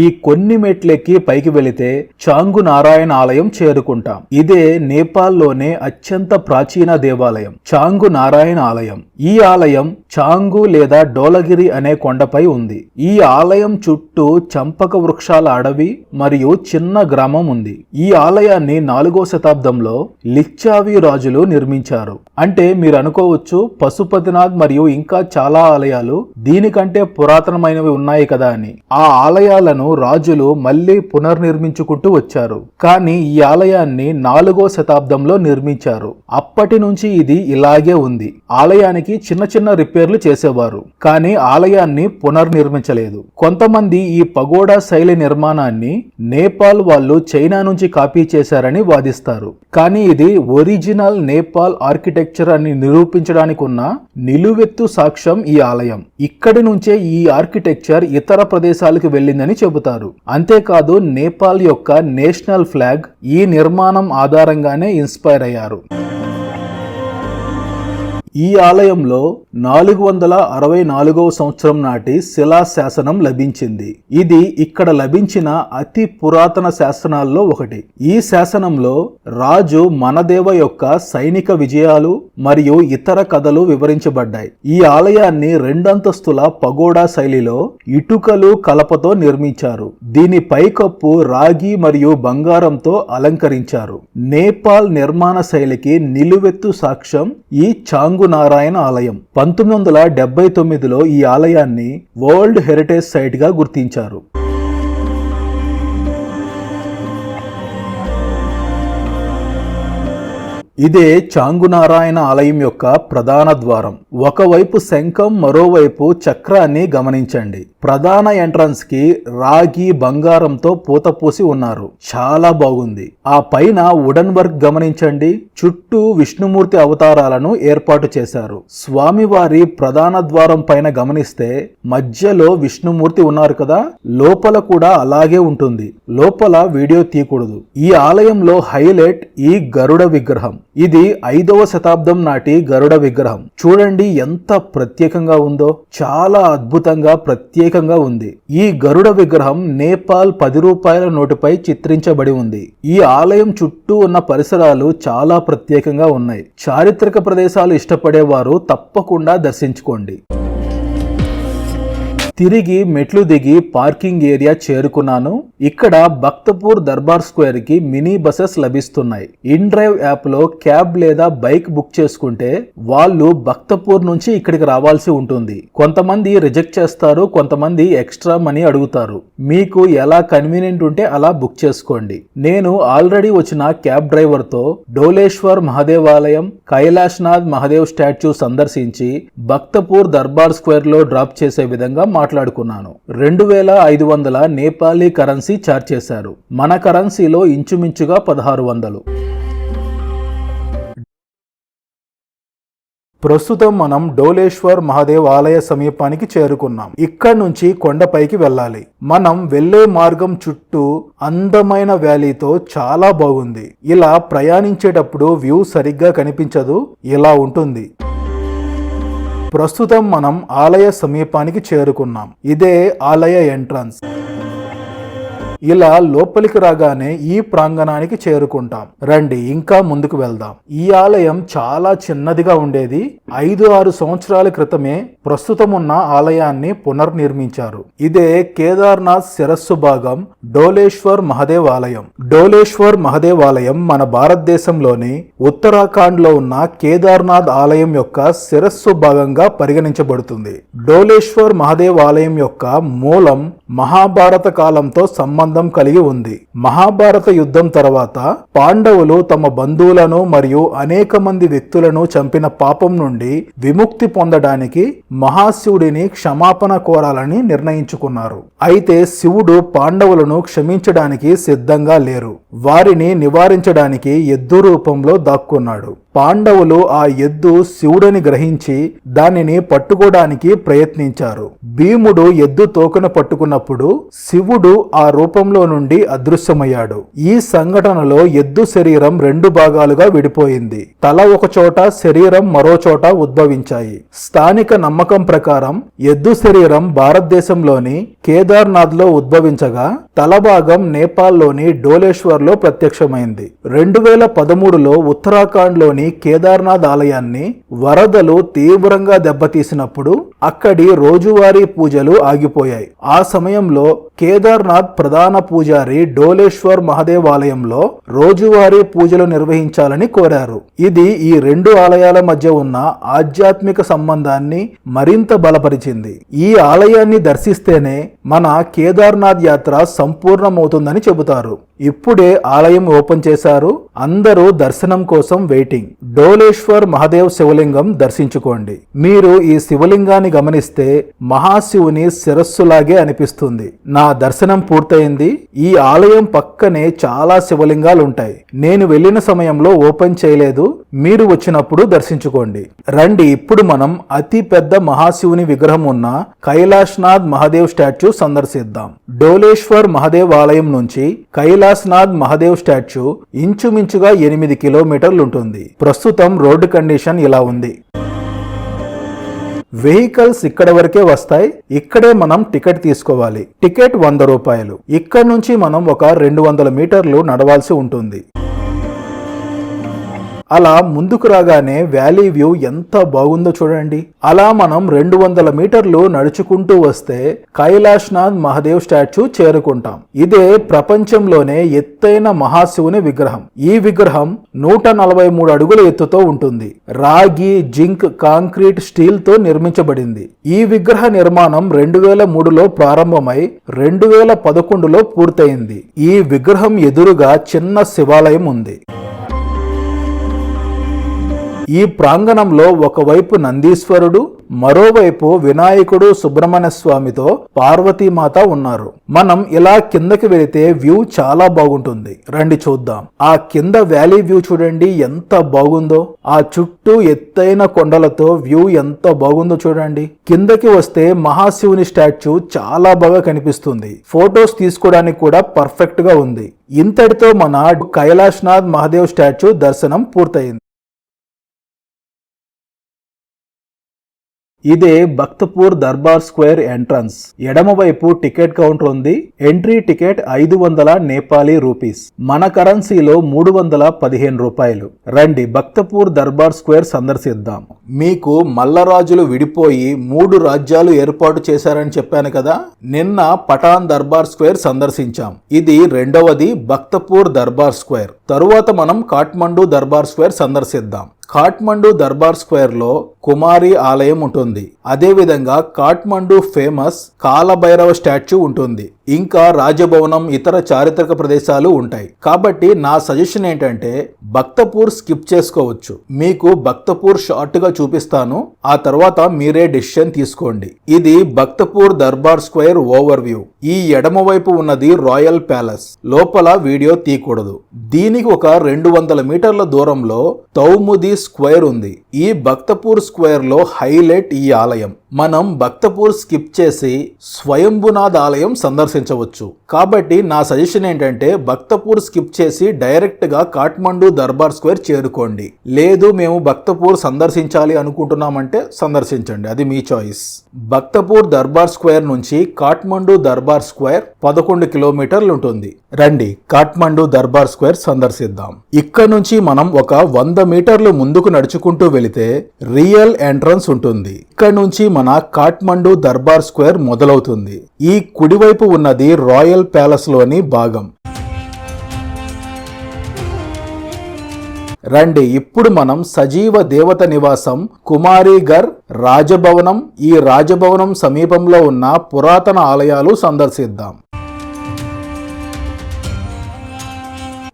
ఈ కొన్ని మెట్లెక్కి పైకి వెళితే చాంగు నారాయణ ఆలయం చేరుకుంటాం. ఇదే నేపాల్లోనే అత్యంత ప్రాచీన దేవాలయం చాంగు నారాయణ ఆలయం. ఈ ఆలయం చాంగు లేదా డోలగిరి అనే కొండపై ఉంది. ఈ ఆలయం చుట్టూ చంపక వృక్షాల అడవి మరియు చిన్న గ్రామం ఉంది. ఈ ఆలయాన్ని 4వ శతాబ్దంలో లిచ్చావి రాజులు నిర్మించారు. అంటే మీరు అనుకోవచ్చు పశుపతినాథ్ మరియు ఇంకా చాలా ఆలయాలు దీనికంటే పురాతనమైనవి ఉన్నాయి కదా అని. ఆ ఆలయాలను రాజులు మళ్లీ పునర్నిర్మించుకుంటూ వచ్చారు. కానీ ఈ ఆలయాన్ని 4వ శతాబ్దంలో నిర్మించారు. అప్పటి నుంచి ఇది ఇలాగే ఉంది. ఆలయానికి చిన్న చిన్న రిపేర్లు చేసేవారు, కానీ ఆలయాన్ని పునర్నిర్మించలేదు. కొంతమంది ఈ పగోడా శైలి నిర్మాణాన్ని నేపాల్ వాళ్ళు చైనా నుంచి కాపీ చేశారని వాదిస్తారు. కానీ ఇది ఒరిజినల్ నేపాల్ ఆర్కిటెక్చర్ అని నిరూపించడానికి ఉన్న నిలువెత్తు సాక్ష్యం ఈ ఆలయం. ఇక్కడి నుంచే ఈ ఆర్కిటెక్చర్ ఇతర ప్రదేశాలకు వెళ్ళిందని చెబుతారు. అంతేకాదు నేపాల్ యొక్క నేషనల్ ఫ్లాగ్ ఈ నిర్మాణం ఆధారంగానే ఇన్స్పైర్ అయ్యారు. ఈ ఆలయంలో 464వ సంవత్సరం నాటి శిలా శాసనం లభించింది. ఇది ఇక్కడ లభించిన అతి పురాతన శాసనాల్లో ఒకటి. ఈ శాసనంలో రాజు మనదేవ యొక్క సైనిక విజయాలు మరియు ఇతర కథలు వివరించబడ్డాయి. ఈ ఆలయాన్ని 2 అంతస్తుల పగోడా శైలిలో ఇటుకలు కలపతో నిర్మించారు. దీని పైకప్పు రాగి మరియు బంగారంతో అలంకరించారు. నేపాల్ నిర్మాణ శైలికి నిలువెత్తు సాక్ష్యం ఈ చాంగు నారాయణ ఆలయం. 1979లో ఈ ఆలయాన్ని వరల్డ్ హెరిటేజ్ సైట్ గా గుర్తించారు. ఇదే చాంగునారాయణ ఆలయం యొక్క ప్రధాన ద్వారం. ఒకవైపు శంఖం, మరోవైపు చక్రాన్ని గమనించండి. ప్రధాన ఎంట్రన్స్ కి రాగి బంగారంతో పూత పూసి ఉన్నారు. చాలా బాగుంది. ఆ పైన వుడెన్ వర్క్ గమనించండి. చుట్టూ విష్ణుమూర్తి అవతారాలను ఏర్పాటు చేశారు. స్వామివారి ప్రధాన ద్వారం పైన గమనిస్తే మధ్యలో విష్ణుమూర్తి ఉన్నారు కదా, లోపల కూడా అలాగే ఉంటుంది. లోపల వీడియో తీయకూడదు. ఈ ఆలయంలో హైలైట్ ఈ గరుడ విగ్రహం. ఇది 5వ శతాబ్దం నాటి గరుడ విగ్రహం. చూడండి ఎంత ప్రత్యేకంగా ఉందో. చాలా అద్భుతంగా ప్రత్యేకంగా ఉంది. ఈ గరుడ విగ్రహం నేపాల్ 10 రూపాయల నోటుపై చిత్రించబడి ఉంది. ఈ ఆలయం చుట్టూ ఉన్న పరిసరాలు చాలా ప్రత్యేకంగా ఉన్నాయి. చారిత్రక ప్రదేశాలు ఇష్టపడేవారు తప్పకుండా దర్శించుకోండి. తిరిగి మెట్లు దిగి పార్కింగ్ ఏరియా చేరుకున్నాను. ఇక్కడ భక్తపూర్ దర్బార్ స్క్వేర్ కి మినీ బసెస్ లభిస్తున్నాయి. ఇన్ డ్రైవ్ యాప్ లో క్యాబ్ లేదా బైక్ బుక్ చేసుకుంటే వాళ్ళు భక్తపూర్ నుంచి ఇక్కడికి రావాల్సి ఉంటుంది. కొంతమంది రిజెక్ట్ చేస్తారు, కొంతమంది ఎక్స్ట్రా మనీ అడుగుతారు. మీకు ఎలా కన్వీనియంట్ ఉంటే అలా బుక్ చేసుకోండి. నేను ఆల్రెడీ వచ్చిన క్యాబ్ డ్రైవర్ తో డోలేశ్వర్ మహాదేవాలయం, కైలాష్నాథ్ మహాదేవ్ స్టాచ్యూ సందర్శించి భక్తపూర్ దర్బార్ స్క్వేర్ లో డ్రాప్ చేసే విధంగా మాట్లాడుకున్నాను. 2500 నేపాలీ కరెన్సీ ఛార్జ్ చేశారు. మన కరెన్సీలో ఇంచుమించుగా 1600. ప్రస్తుతం మనం డోలేశ్వర్ మహాదేవ్ ఆలయ సమీపానికి చేరుకున్నాం. ఇక్కడ నుంచి కొండపైకి వెళ్ళాలి. మనం వెళ్లే మార్గం చుట్టూ అందమైన వ్యాలీతో చాలా బాగుంది. ఇలా ప్రయాణించేటప్పుడు వ్యూ సరిగ్గా కనిపించదు, ఇలా ఉంటుంది. ప్రస్తుతం మనం ఆలయ సమీపానికి చేరుకున్నాం. ఇదే ఆలయ ఎంట్రన్స్. ఇలా లోపలికి రాగానే ఈ ప్రాంగణానికి చేరుకుంటాం. రండి ఇంకా ముందుకు వెళ్దాం. ఈ ఆలయం చాలా చిన్నదిగా ఉండేది. 5-6 సంవత్సరాల క్రితమే ప్రస్తుతం ఉన్న ఆలయాన్ని పునర్నిర్మించారు. ఇదే కేదార్నాథ్ శిరస్సు భాగం డోలేశ్వర్ మహాదేవ్ ఆలయం. డోలేశ్వర్ మహాదేవ్ ఆలయం మన భారతదేశంలోని ఉత్తరాఖండ్ లో ఉన్న కేదార్నాథ్ ఆలయం యొక్క శిరస్సు భాగంగా పరిగణించబడుతుంది. డోలేశ్వర్ మహాదేవ్ ఆలయం యొక్క మూలం మహాభారత కాలంతో సంబంధం కలిగి ఉంది. మహాభారత యుద్ధం తర్వాత పాండవులు తమ బంధువులను మరియు అనేక మంది వ్యక్తులను చంపిన పాపం నుండి విముక్తి పొందడానికి మహాశివుడిని క్షమాపణ కోరాలని నిర్ణయించుకున్నారు. అయితే శివుడు పాండవులను క్షమించడానికి సిద్ధంగా లేరు. వారిని నివారించడానికి ఎద్దు రూపంలో దాక్కున్నాడు. పాండవులు ఆ ఎద్దు శివుడని గ్రహించి దానిని పట్టుకోవడానికి ప్రయత్నించారు. భీముడు ఎద్దు తోకను పట్టుకున్నప్పుడు శివుడు ఆ రూపంలో నుండి అదృశ్యమయ్యాడు. ఈ సంఘటనలో ఎద్దు శరీరం 2 భాగాలుగా విడిపోయింది. తల ఒక చోట, శరీరం మరో చోట ఉద్భవించాయి. స్థానిక నమ్మకం ప్రకారం ఎద్దు శరీరం భారతదేశంలోని కేదార్నాథ్ లో ఉద్భవించగా తల భాగం నేపాల్లోని డోలేశ్వర్లో ప్రత్యక్షమైంది. 2013లో ఉత్తరాఖండ్లోని కేదార్నాథ్ ఆలయాన్ని వరదలు తీవ్రంగా దెబ్బతీసినప్పుడు అక్కడి రోజువారీ పూజలు ఆగిపోయాయి. ఆ సమయంలో కేదార్నాథ్ ప్రధాన పూజారి డోలేశ్వర్ మహాదేవ్ ఆలయంలో రోజువారీ పూజలు నిర్వహించాలని కోరారు. ఇది ఈ 2 ఆలయాల మధ్య ఉన్న ఆధ్యాత్మిక సంబంధాన్ని మరింత బలపరిచింది. ఈ ఆలయాన్ని దర్శిస్తేనే మన కేదార్నాథ్ యాత్ర సంపూర్ణమవుతుందని చెబుతారు. ఇప్పుడే ఆలయం ఓపెన్ చేశారు. అందరూ దర్శనం కోసం వెయిటింగ్. డోలేశ్వర్ మహాదేవ్ శివలింగం దర్శించుకోండి. మీరు ఈ శివలింగాన్ని గమనిస్తే మహాశివుని శిరస్సులాగే అనిపిస్తుంది. నా దర్శనం పూర్తయింది. ఈ ఆలయం పక్కనే చాలా శివలింగాలు ఉంటాయి. నేను వెళ్ళిన సమయంలో ఓపెన్ చేయలేదు. మీరు వచ్చినప్పుడు దర్శించుకోండి. రండి, ఇప్పుడు మనం అతి పెద్ద మహాశివుని విగ్రహం ఉన్న కైలాష్నాథ్ మహాదేవ్ స్టాచ్యూ సందర్శిద్దాం. డోలేశ్వర్ మహాదేవ్ ఆలయం నుంచి కైలాస్నాథ్ మహాదేవ్ స్టాచ్యూ ఇంచుమించుగా 8 కిలోమీటర్లు ఉంటుంది. ప్రస్తుతం రోడ్డు కండిషన్ ఇలా ఉంది. వెహికల్స్ ఇక్కడ వరకే వస్తాయి. ఇక్కడే మనం టికెట్ తీసుకోవాలి. టికెట్ 100 రూపాయలు. ఇక్కడ నుంచి మనం ఒక 200 మీటర్లు నడవాల్సి ఉంటుంది. అలా ముందుకు రాగానే వ్యాలీ వ్యూ ఎంత బాగుందో చూడండి. అలా మనం 200 మీటర్లు నడుచుకుంటూ వస్తే కైలాష్నాథ్ మహాదేవ్ స్టాచ్యూ చేరుకుంటాం. ఇదే ప్రపంచంలోనే ఎత్తైన మహాశివుని విగ్రహం. ఈ విగ్రహం 143 అడుగుల ఎత్తుతో ఉంటుంది. రాగి, జింక్, కాంక్రీట్, స్టీల్ తో నిర్మించబడింది. ఈ విగ్రహ నిర్మాణం 2003లో ప్రారంభమై 2011లో పూర్తయింది. ఈ విగ్రహం ఎదురుగా చిన్న శివాలయం ఉంది. ఈ ప్రాంగణంలో ఒకవైపు నందీశ్వరుడు, మరోవైపు వినాయకుడు సుబ్రహ్మణ్య స్వామితో పార్వతీమాత ఉన్నారు. మనం ఇలా కిందకి వెళితే వ్యూ చాలా బాగుంటుంది. రండి చూద్దాం. ఆ కింద వ్యాలీ వ్యూ చూడండి ఎంత బాగుందో. ఆ చుట్టూ ఎత్తైన కొండలతో వ్యూ ఎంత బాగుందో చూడండి. కిందకి వస్తే మహాశివుని స్టాచ్యూ చాలా బాగా కనిపిస్తుంది. ఫొటోస్ తీసుకోవడానికి కూడా పర్ఫెక్ట్ గా ఉంది. ఇంతటితో మన కైలాష్నాథ్ మహాదేవ్ స్టాచ్యూ దర్శనం పూర్తయింది. ఇదే భక్తపూర్ దర్బార్ స్క్వేర్ ఎంట్రన్స్. ఎడమవైపు టికెట్ కౌంటర్ ఉంది. Entry ticket 500 Nepali rupees. మన కరెన్సీలో 315 రూపాయలు. రండి భక్తపూర్ దర్బార్ స్క్వేర్ సందర్శిద్దాం. మీకు మల్లరాజులు విడిపోయి 3 రాజ్యాలు ఏర్పాటు చేశారని చెప్పాను కదా. నిన్న పఠాన్ దర్బార్ స్క్వేర్ సందర్శించాం. ఇది రెండవది భక్తపూర్ దర్బార్ స్క్వేర్. తరువాత మనం కాఠ్మండూ దర్బార్ స్క్వేర్ సందర్శిద్దాం. కాఠ్మండూ దర్బార్ స్క్వేర్ లో కుమారి ఆలయం ఉంటుంది. అదేవిధంగా కాఠ్మండూ ఫేమస్ కాలభైరవ స్టాచ్యూ ఉంటుంది. ఇంకా రాజభవనం, ఇతర చారిత్రక ప్రదేశాలు ఉంటాయి. కాబట్టి నా సజెషన్ ఏంటంటే భక్తపూర్ స్కిప్ చేసుకోవచ్చు. మీకు భక్తపూర్ షార్ట్ గా చూపిస్తాను. ఆ తర్వాత మీరే డెసిషన్ తీసుకోండి. ఇది Bhaktapur Darbar square over view. ఈ ఎడమవైపు ఉన్నది రాయల్ ప్యాలెస్. లోపల వీడియో తీయకూడదు. దీనికి ఒక 200 మీటర్ల దూరంలో తౌముది స్క్వేర్ ఉంది. ఈ భక్తపూర్ స్క్వేర్ లో హైలైట్ ఈ ఆలయం. మనం భక్తపూర్ స్కిప్ చేసి స్వయంభునాథ్ ఆలయం సందర్శించవచ్చు. కాబట్టి నా సజెషన్ ఏంటంటే భక్తపూర్ స్కిప్ చేసి డైరెక్ట్ గా కాఠ్మండూ దర్బార్ స్క్వేర్ చేరుకోండి. లేదు మేము భక్తపూర్ సందర్శించాలి అనుకుంటున్నామంటే సందర్శించండి, అది మీ చాయిస్. భక్తపూర్ దర్బార్ స్క్వేర్ నుంచి కాఠ్మండూ దర్బార్ స్క్వేర్ 11 కిలోమీటర్లు ఉంటుంది. రండి కాఠ్మండూ దర్బార్ స్క్వేర్ సందర్శిద్దాం. ఇక్కడ నుంచి మనం ఒక 100 మీటర్లు ముందుకు నడుచుకుంటూ వెళితే రియల్ ఎంట్రన్స్ ఉంటుంది. ఇక్కడ నుంచి మన కాఠ్మండూ దర్బార్ స్క్వేర్ మొదలవుతుంది. ఈ కుడివైపు ఉన్నది రాయల్ ప్యాలెస్ లోని భాగం. రండి ఇప్పుడు మనం సజీవ దేవత నివాసం కుమారీఘర్ రాజభవనం, ఈ రాజభవనం సమీపంలో ఉన్న పురాతన ఆలయాలు సందర్శిద్దాం.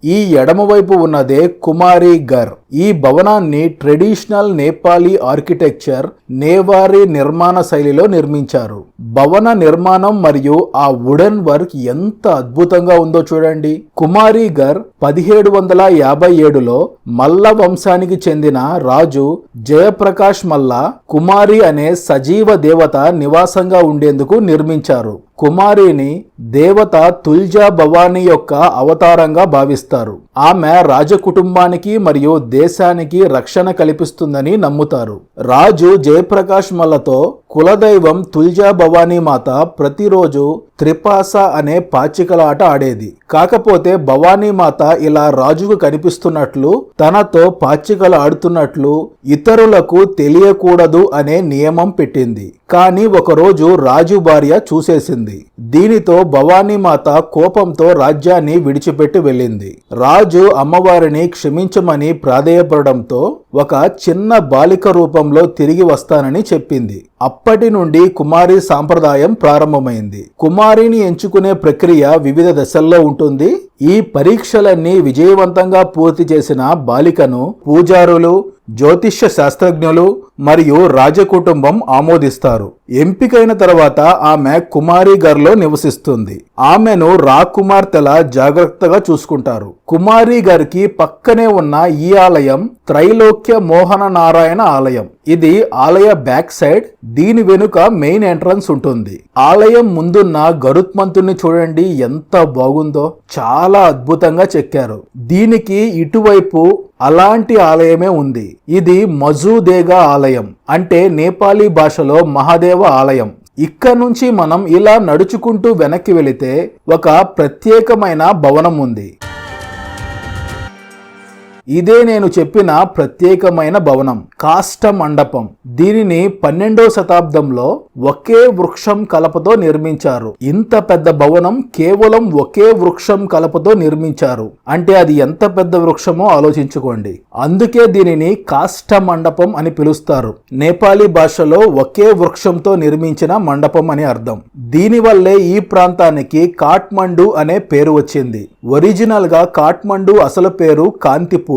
ఈ ఎడమవైపు ఉన్నదే కుమారి ఘర్. ఈ భవనాన్ని ట్రెడిషనల్ నేపాలీ ఆర్కిటెక్చర్ నేవారీ నిర్మాణ శైలిలో నిర్మించారు. భవన నిర్మాణం మరియు ఆ వుడెన్ వర్క్ ఎంత అద్భుతంగా ఉందో చూడండి. కుమారి ఘర్ 1757లో మల్ల వంశానికి చెందిన రాజు జయప్రకాష్ మల్ల కుమారి అనే సజీవ దేవత నివాసంగా ఉండేందుకు నిర్మించారు. కుమారిని దేవత తుల్జా భవానీ యొక్క అవతారంగా భావిస్తారు. ఆమె రాజకుటుంబానికి మరియు దేశానికి రక్షణ కల్పిస్తుందని నమ్ముతారు. రాజు జయప్రకాష్ మల్లతో కులదైవం తుల్జా భవానీ మాత ప్రతిరోజు త్రిపాస అనే పాచికల ఆట ఆడేది. కాకపోతే భవానీ మాత ఇలా రాజుకు కనిపిస్తున్నట్లు, తనతో పాచికలు ఆడుతున్నట్లు ఇతరులకు తెలియకూడదు అనే నియమం పెట్టింది. కానీ ఒకరోజు రాజు భార్య చూసేసింది. దీనితో భవానీ మాత కోపంతో రాజ్యాన్ని విడిచిపెట్టి వెళ్ళింది. రాజు అమ్మవారిని క్షమించమని ప్రాధేయపడడంతో ఒక చిన్న బాలిక రూపంలో తిరిగి వస్తానని చెప్పింది. అప్పటి నుండి కుమారి సాంప్రదాయం ప్రారంభమైంది. కుమారిని ఎంచుకునే ప్రక్రియ వివిధ దశల్లో ఉంటుంది. ఈ పరీక్షలన్నీ విజయవంతంగా పూర్తి చేసిన బాలికను పూజారులు, జ్యోతిష్య శాస్త్రజ్ఞులు మరియు రాజకుటుంబం ఆమోదిస్తారు. ఎంపికైన తర్వాత ఆమె కుమారి ఘర్లో నివసిస్తుంది. ఆమెను రాకుమార్తెల జాగ్రత్తగా చూసుకుంటారు. కుమారి ఘర్కి పక్కనే ఉన్న ఈ ఆలయం త్రైలోక్య మోహన నారాయణ ఆలయం. ఇది ఆలయ బ్యాక్ సైడ్. దీని వెనుక మెయిన్ ఎంట్రన్స్ ఉంటుంది. ఆలయం ముందున్న గరుత్మంతుని చూడండి, ఎంత బాగుందో. చాలా అద్భుతంగా చెక్కారు. దీనికి ఇటువైపు అలాంటి ఆలయమే ఉంది. ఇది మజుదేగా ఆలయం, అంటే నేపాలీ భాషలో మహాదేవ ఆలయం. ఇక్కడ నుంచి మనం ఇలా నడుచుకుంటూ వెనక్కి వెళితే ఒక ప్రత్యేకమైన భవనం ఉంది. ఇదే నేను చెప్పిన ప్రత్యేకమైన భవనం, కాష్ట మండపం. దీనిని 12వ శతాబ్దంలో ఒకే వృక్షం కలపతో నిర్మించారు. ఇంత పెద్ద భవనం కేవలం ఒకే వృక్షం కలపతో నిర్మించారు అంటే అది ఎంత పెద్ద వృక్షమో ఆలోచించుకోండి. అందుకే దీనిని కాష్ట మండపం అని పిలుస్తారు. నేపాలీ భాషలో ఒకే వృక్షంతో నిర్మించిన మండపం అని అర్థం. దీనివల్లే ఈ ప్రాంతానికి కాఠ్మండు అనే పేరు వచ్చింది. ఒరిజినల్ గా కాఠ్మండు అసలు పేరు కాంతిపూర్.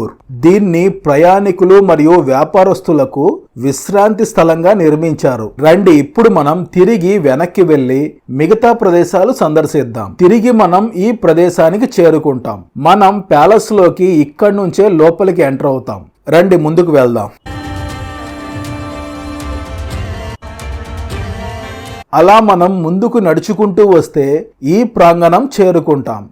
దీన్ని ప్రయాణికులు మరియు వ్యాపారస్తులకు విశ్రాంతి స్థలంగా నిర్మించారు. రండి ఇప్పుడు మనం తిరిగి వెనక్కి వెళ్లి మిగతా ప్రదేశాలు సందర్శిద్దాం. తిరిగి మనం ఈ ప్రదేశానికి చేరుకుంటాం. మనం ప్యాలెస్ లోకి ఇక్కడి నుంచే లోపలికి ఎంటర్ అవుతాం. రండి ముందుకు వెళ్దాం. అలా మనం ముందుకు నడుచుకుంటూ వస్తే ఈ ప్రాంగణం చేరుకుంటాం.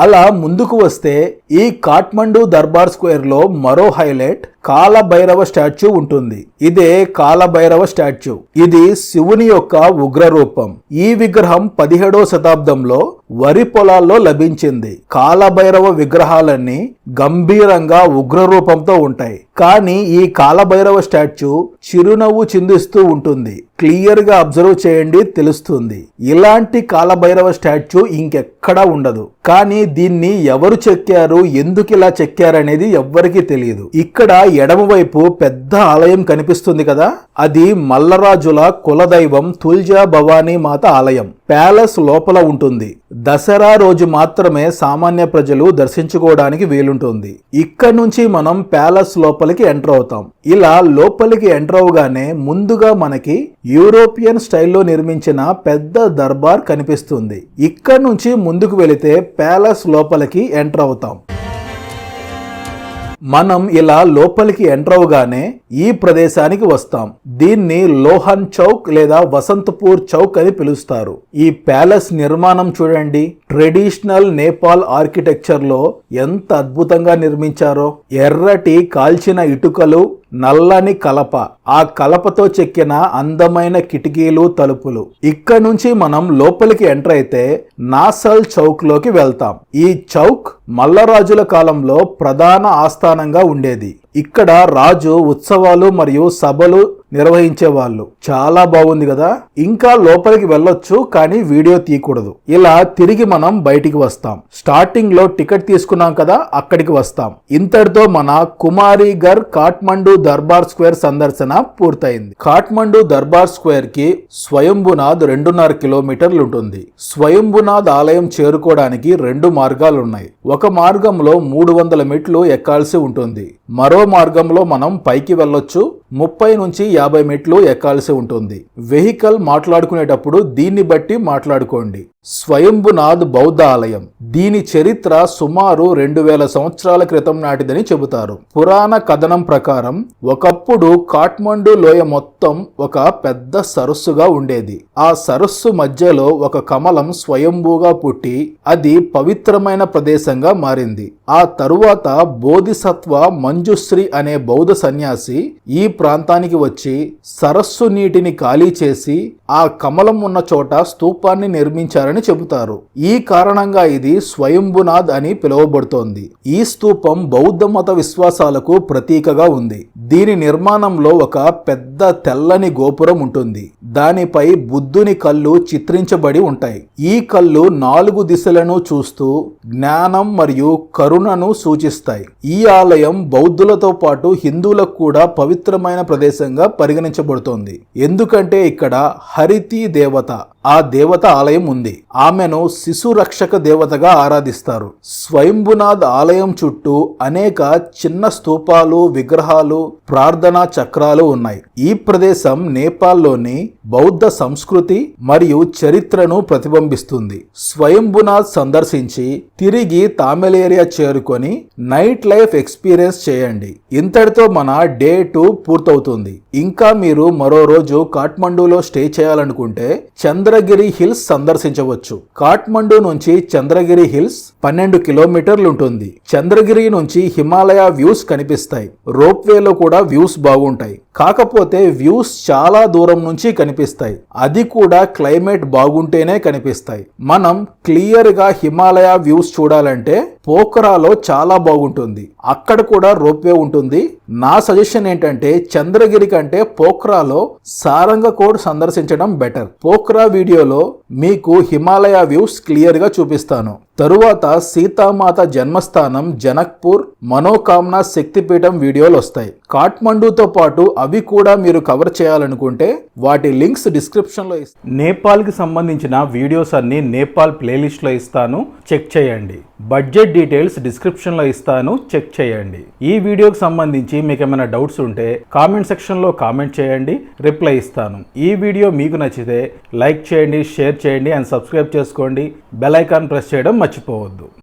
అలా ముందుకు వస్తే ఈ కాఠ్మండు దర్బార్ స్క్వేర్ లో మరో హైలైట్ కాలభైరవ స్టాచ్యూ ఉంటుంది. ఇదే కాలభైరవ స్టాచ్యూ. ఇది శివుని యొక్క ఉగ్ర రూపం. ఈ విగ్రహం 17వ శతాబ్దంలో వరి పొలాల్లో లభించింది. కాలభైరవ విగ్రహాలన్నీ గంభీరంగా ఉగ్ర రూపంతో ఉంటాయి. కానీ ఈ కాలభైరవ స్టాచ్యూ చిరునవ్వు చిందిస్తూ ఉంటుంది. క్లియర్ గా అబ్జర్వ్ చేయండి, తెలుస్తుంది. ఇలాంటి కాలభైరవ స్టాచ్యూ ఇంకెక్కడా ఉండదు. కానీ దీన్ని ఎవరు చెక్కారు, ఎందుకు ఇలా చెక్కారనేది ఎవ్వరికీ తెలియదు. ఇక్కడ ఎడమవైపు పెద్ద ఆలయం కనిపిస్తుంది కదా, అది మల్లరాజుల కులదైవం తుల్జా భవానీ మాత ఆలయం. ప్యాలెస్ లోపల ఉంటుంది. దసరా రోజు మాత్రమే సామాన్య ప్రజలు దర్శించుకోవడానికి వీలుంటుంది. ఇక్కడ నుంచి మనం ప్యాలెస్ లోపలికి ఎంటర్ అవుతాం. ఇలా లోపలికి ఎంటర్ అవగానే ముందుగా మనకి యూరోపియన్ స్టైల్లో నిర్మించిన పెద్ద దర్బార్ కనిపిస్తుంది. ఇక్కడ నుంచి ముందుకు వెళితే ప్యాలెస్ లోపలికి ఎంటర్ అవుతాం. మనం ఇలా లోపలికి ఎంటర్ అవగానే ఈ ప్రదేశానికి వస్తాం. దీన్ని లోహన్ చౌక్ లేదా వసంతపూర్ చౌక్ అని పిలుస్తారు. ఈ ప్యాలెస్ నిర్మాణం చూడండి, ట్రెడిషనల్ నేపాల్ ఆర్కిటెక్చర్ లో ఎంత అద్భుతంగా నిర్మించారో. ఎర్రటి కాల్చిన ఇటుకలు, నల్లని కలప, ఆ కలపతో చెక్కిన అందమైన కిటికీలు, తలుపులు. ఇక్కడ నుంచి మనం లోపలికి ఎంటర్ అయితే నాసల్ చౌక్ లోకి వెళ్తాం. ఈ చౌక్ మల్లరాజుల కాలంలో ప్రధాన ఆస్థానంగా ఉండేది. ఇక్కడ రాజు ఉత్సవాలు మరియు సభలు నిర్వహించేవాళ్ళు. చాలా బాగుంది కదా. ఇంకా లోపలికి వెళ్ళొచ్చు కానీ వీడియో తీయకూడదు. ఇలా తిరిగి మనం బయటికి వస్తాం. స్టార్టింగ్ లో టికెట్ తీసుకున్నాం కదా, అక్కడికి వస్తాం. ఇంతటితో మన కుమారీఘర్ కాఠ్మండు దర్బార్ స్క్వేర్ సందర్శన పూర్తయింది. కాఠ్మండు దర్బార్ స్క్వేర్ కి స్వయంభునాథ్ 2.5 కిలోమీటర్లు ఉంటుంది. స్వయంభునాథ్ ఆలయం చేరుకోవడానికి 2 మార్గాలు ఉన్నాయి. ఒక మార్గంలో 300 మెట్లు ఎక్కాల్సి ఉంటుంది. మరో మార్గంలో మనం పైకి వెళ్ళొచ్చు. 30 నుంచి 50 మెట్లు ఎక్కాల్సి ఉంటుంది. వెహికల్ మాట్లాడుకునేటప్పుడు దీన్ని బట్టి మాట్లాడుకోండి. స్వయంభునాథ్ బౌద్ధ ఆలయం. దీని చరిత్ర సుమారు 2000 సంవత్సరాల క్రితం నాటిదని చెబుతారు. పురాణ కథనం ప్రకారం ఒకప్పుడు కాఠ్మండు లోయ మొత్తం ఒక పెద్ద సరస్సుగా ఉండేది. ఆ సరస్సు మధ్యలో ఒక కమలం స్వయంభూగా పుట్టి అది పవిత్రమైన ప్రదేశంగా మారింది. ఆ తరువాత బోధిసత్వ మంజుశ్రీ అనే బౌద్ధ సన్యాసి ఈ ప్రాంతానికి వచ్చి సరస్సు నీటిని ఖాళీ చేసి ఆ కమలం ఉన్న చోట స్తూపాన్ని నిర్మించారని చెబుతారు. ఈ కారణంగా ఇది స్వయంభునాథ్ అని పిలువబడుతోంది. ఈ స్తూపం బౌద్ధ మత విశ్వాసాలకు ప్రతీకగా ఉంది. దీని నిర్మాణంలో ఒక పెద్ద తెల్లని గోపురం ఉంటుంది. దానిపై బుద్ధుని కళ్ళు చిత్రించబడి ఉంటాయి. ఈ కళ్ళు 4 దిశలను చూస్తూ జ్ఞానం మరియు కరుణను సూచిస్తాయి. ఈ ఆలయం బౌద్ధులతో పాటు హిందువులకు కూడా పవిత్రమైన ప్రదేశంగా పరిగణించబడుతోంది. ఎందుకంటే ఇక్కడ హరితి దేవత, ఆ దేవత ఆలయం ఉంది. ఆమెను శిశు రక్షక దేవతగా ఆరాధిస్తారు. స్వయంభునాథ్ ఆలయం చుట్టూ అనేక చిన్న స్తూపాలు, విగ్రహాలు, ప్రార్థనా చక్రాలు ఉన్నాయి. ఈ ప్రదేశం నేపాల్లోని బౌద్ధ సంస్కృతి మరియు చరిత్రను ప్రతిబింబిస్తుంది. స్వయంభునాథ్ సందర్శించి తిరిగి తామెలేరియా చేరుకొని నైట్ లైఫ్ ఎక్స్పీరియన్స్ చేయండి. ఇంతటితో మన డే 2 పూర్తవుతుంది. ఇంకా మీరు మరో రోజు కాఠ్మండూలో స్టే చేయాలనుకుంటే చంద్రగిరి హిల్స్ సందర్శించవచ్చు. కాఠ్మండు నుంచి చంద్రగిరి హిల్స్ 12 కిలోమీటర్లు ఉంటుంది. చంద్రగిరి నుంచి హిమాలయ వ్యూస్ కనిపిస్తాయి. రోప్వేలో కూడా వ్యూస్ బాగుంటాయి. కాకపోతే వ్యూస్ చాలా దూరం నుంచి కనిపిస్తాయి. అది కూడా క్లైమేట్ బాగుంటేనే కనిపిస్తాయి. మనం క్లియర్ గా హిమాలయ వ్యూస్ చూడాలంటే పోఖరాలో చాలా బాగుంటుంది. అక్కడ కూడా రోప్వే ఉంటుంది. నా సజెషన్ ఏంటంటే చంద్రగిరి కంటే పోఖ్రాలో సారంగకోడ్ సందర్శించడం బెటర్. పోఖ్రా వీడియోలో మీకు హిమాలయ వ్యూస్ క్లియర్ గా చూపిస్తాను. తరువాత సీతామాత జన్మస్థానం జనక్పూర్, మనోకామన శక్తిపీఠం వీడియోలు వస్తాయి. కాఠ్మండూతో పాటు అవి కూడా మీరు కవర్ చేయాలనుకుంటే వాటి లింక్స్ డిస్క్రిప్షన్ లో ఇస్తాను. నేపాల్ కి సంబంధించిన వీడియోస్ అన్ని నేపాల్ ప్లేలిస్ట్ లో ఇస్తాను, చెక్ చేయండి. బడ్జెట్ డీటెయిల్స్ డిస్క్రిప్షన్ లో ఇస్తాను, చెక్ చేయండి. ఈ వీడియోకి సంబంధించి మీకు ఏమైనా డౌట్స్ ఉంటే కామెంట్ సెక్షన్ లో కామెంట్ చేయండి, రిప్లై ఇస్తాను. ఈ వీడియో మీకు నచ్చితే లైక్ చేయండి, షేర్ చేయండి అండ్ సబ్స్క్రైబ్ చేసుకోండి. బెల్ ఐకాన్ ప్రెస్ చేయడం మర్చిపోవద్దు.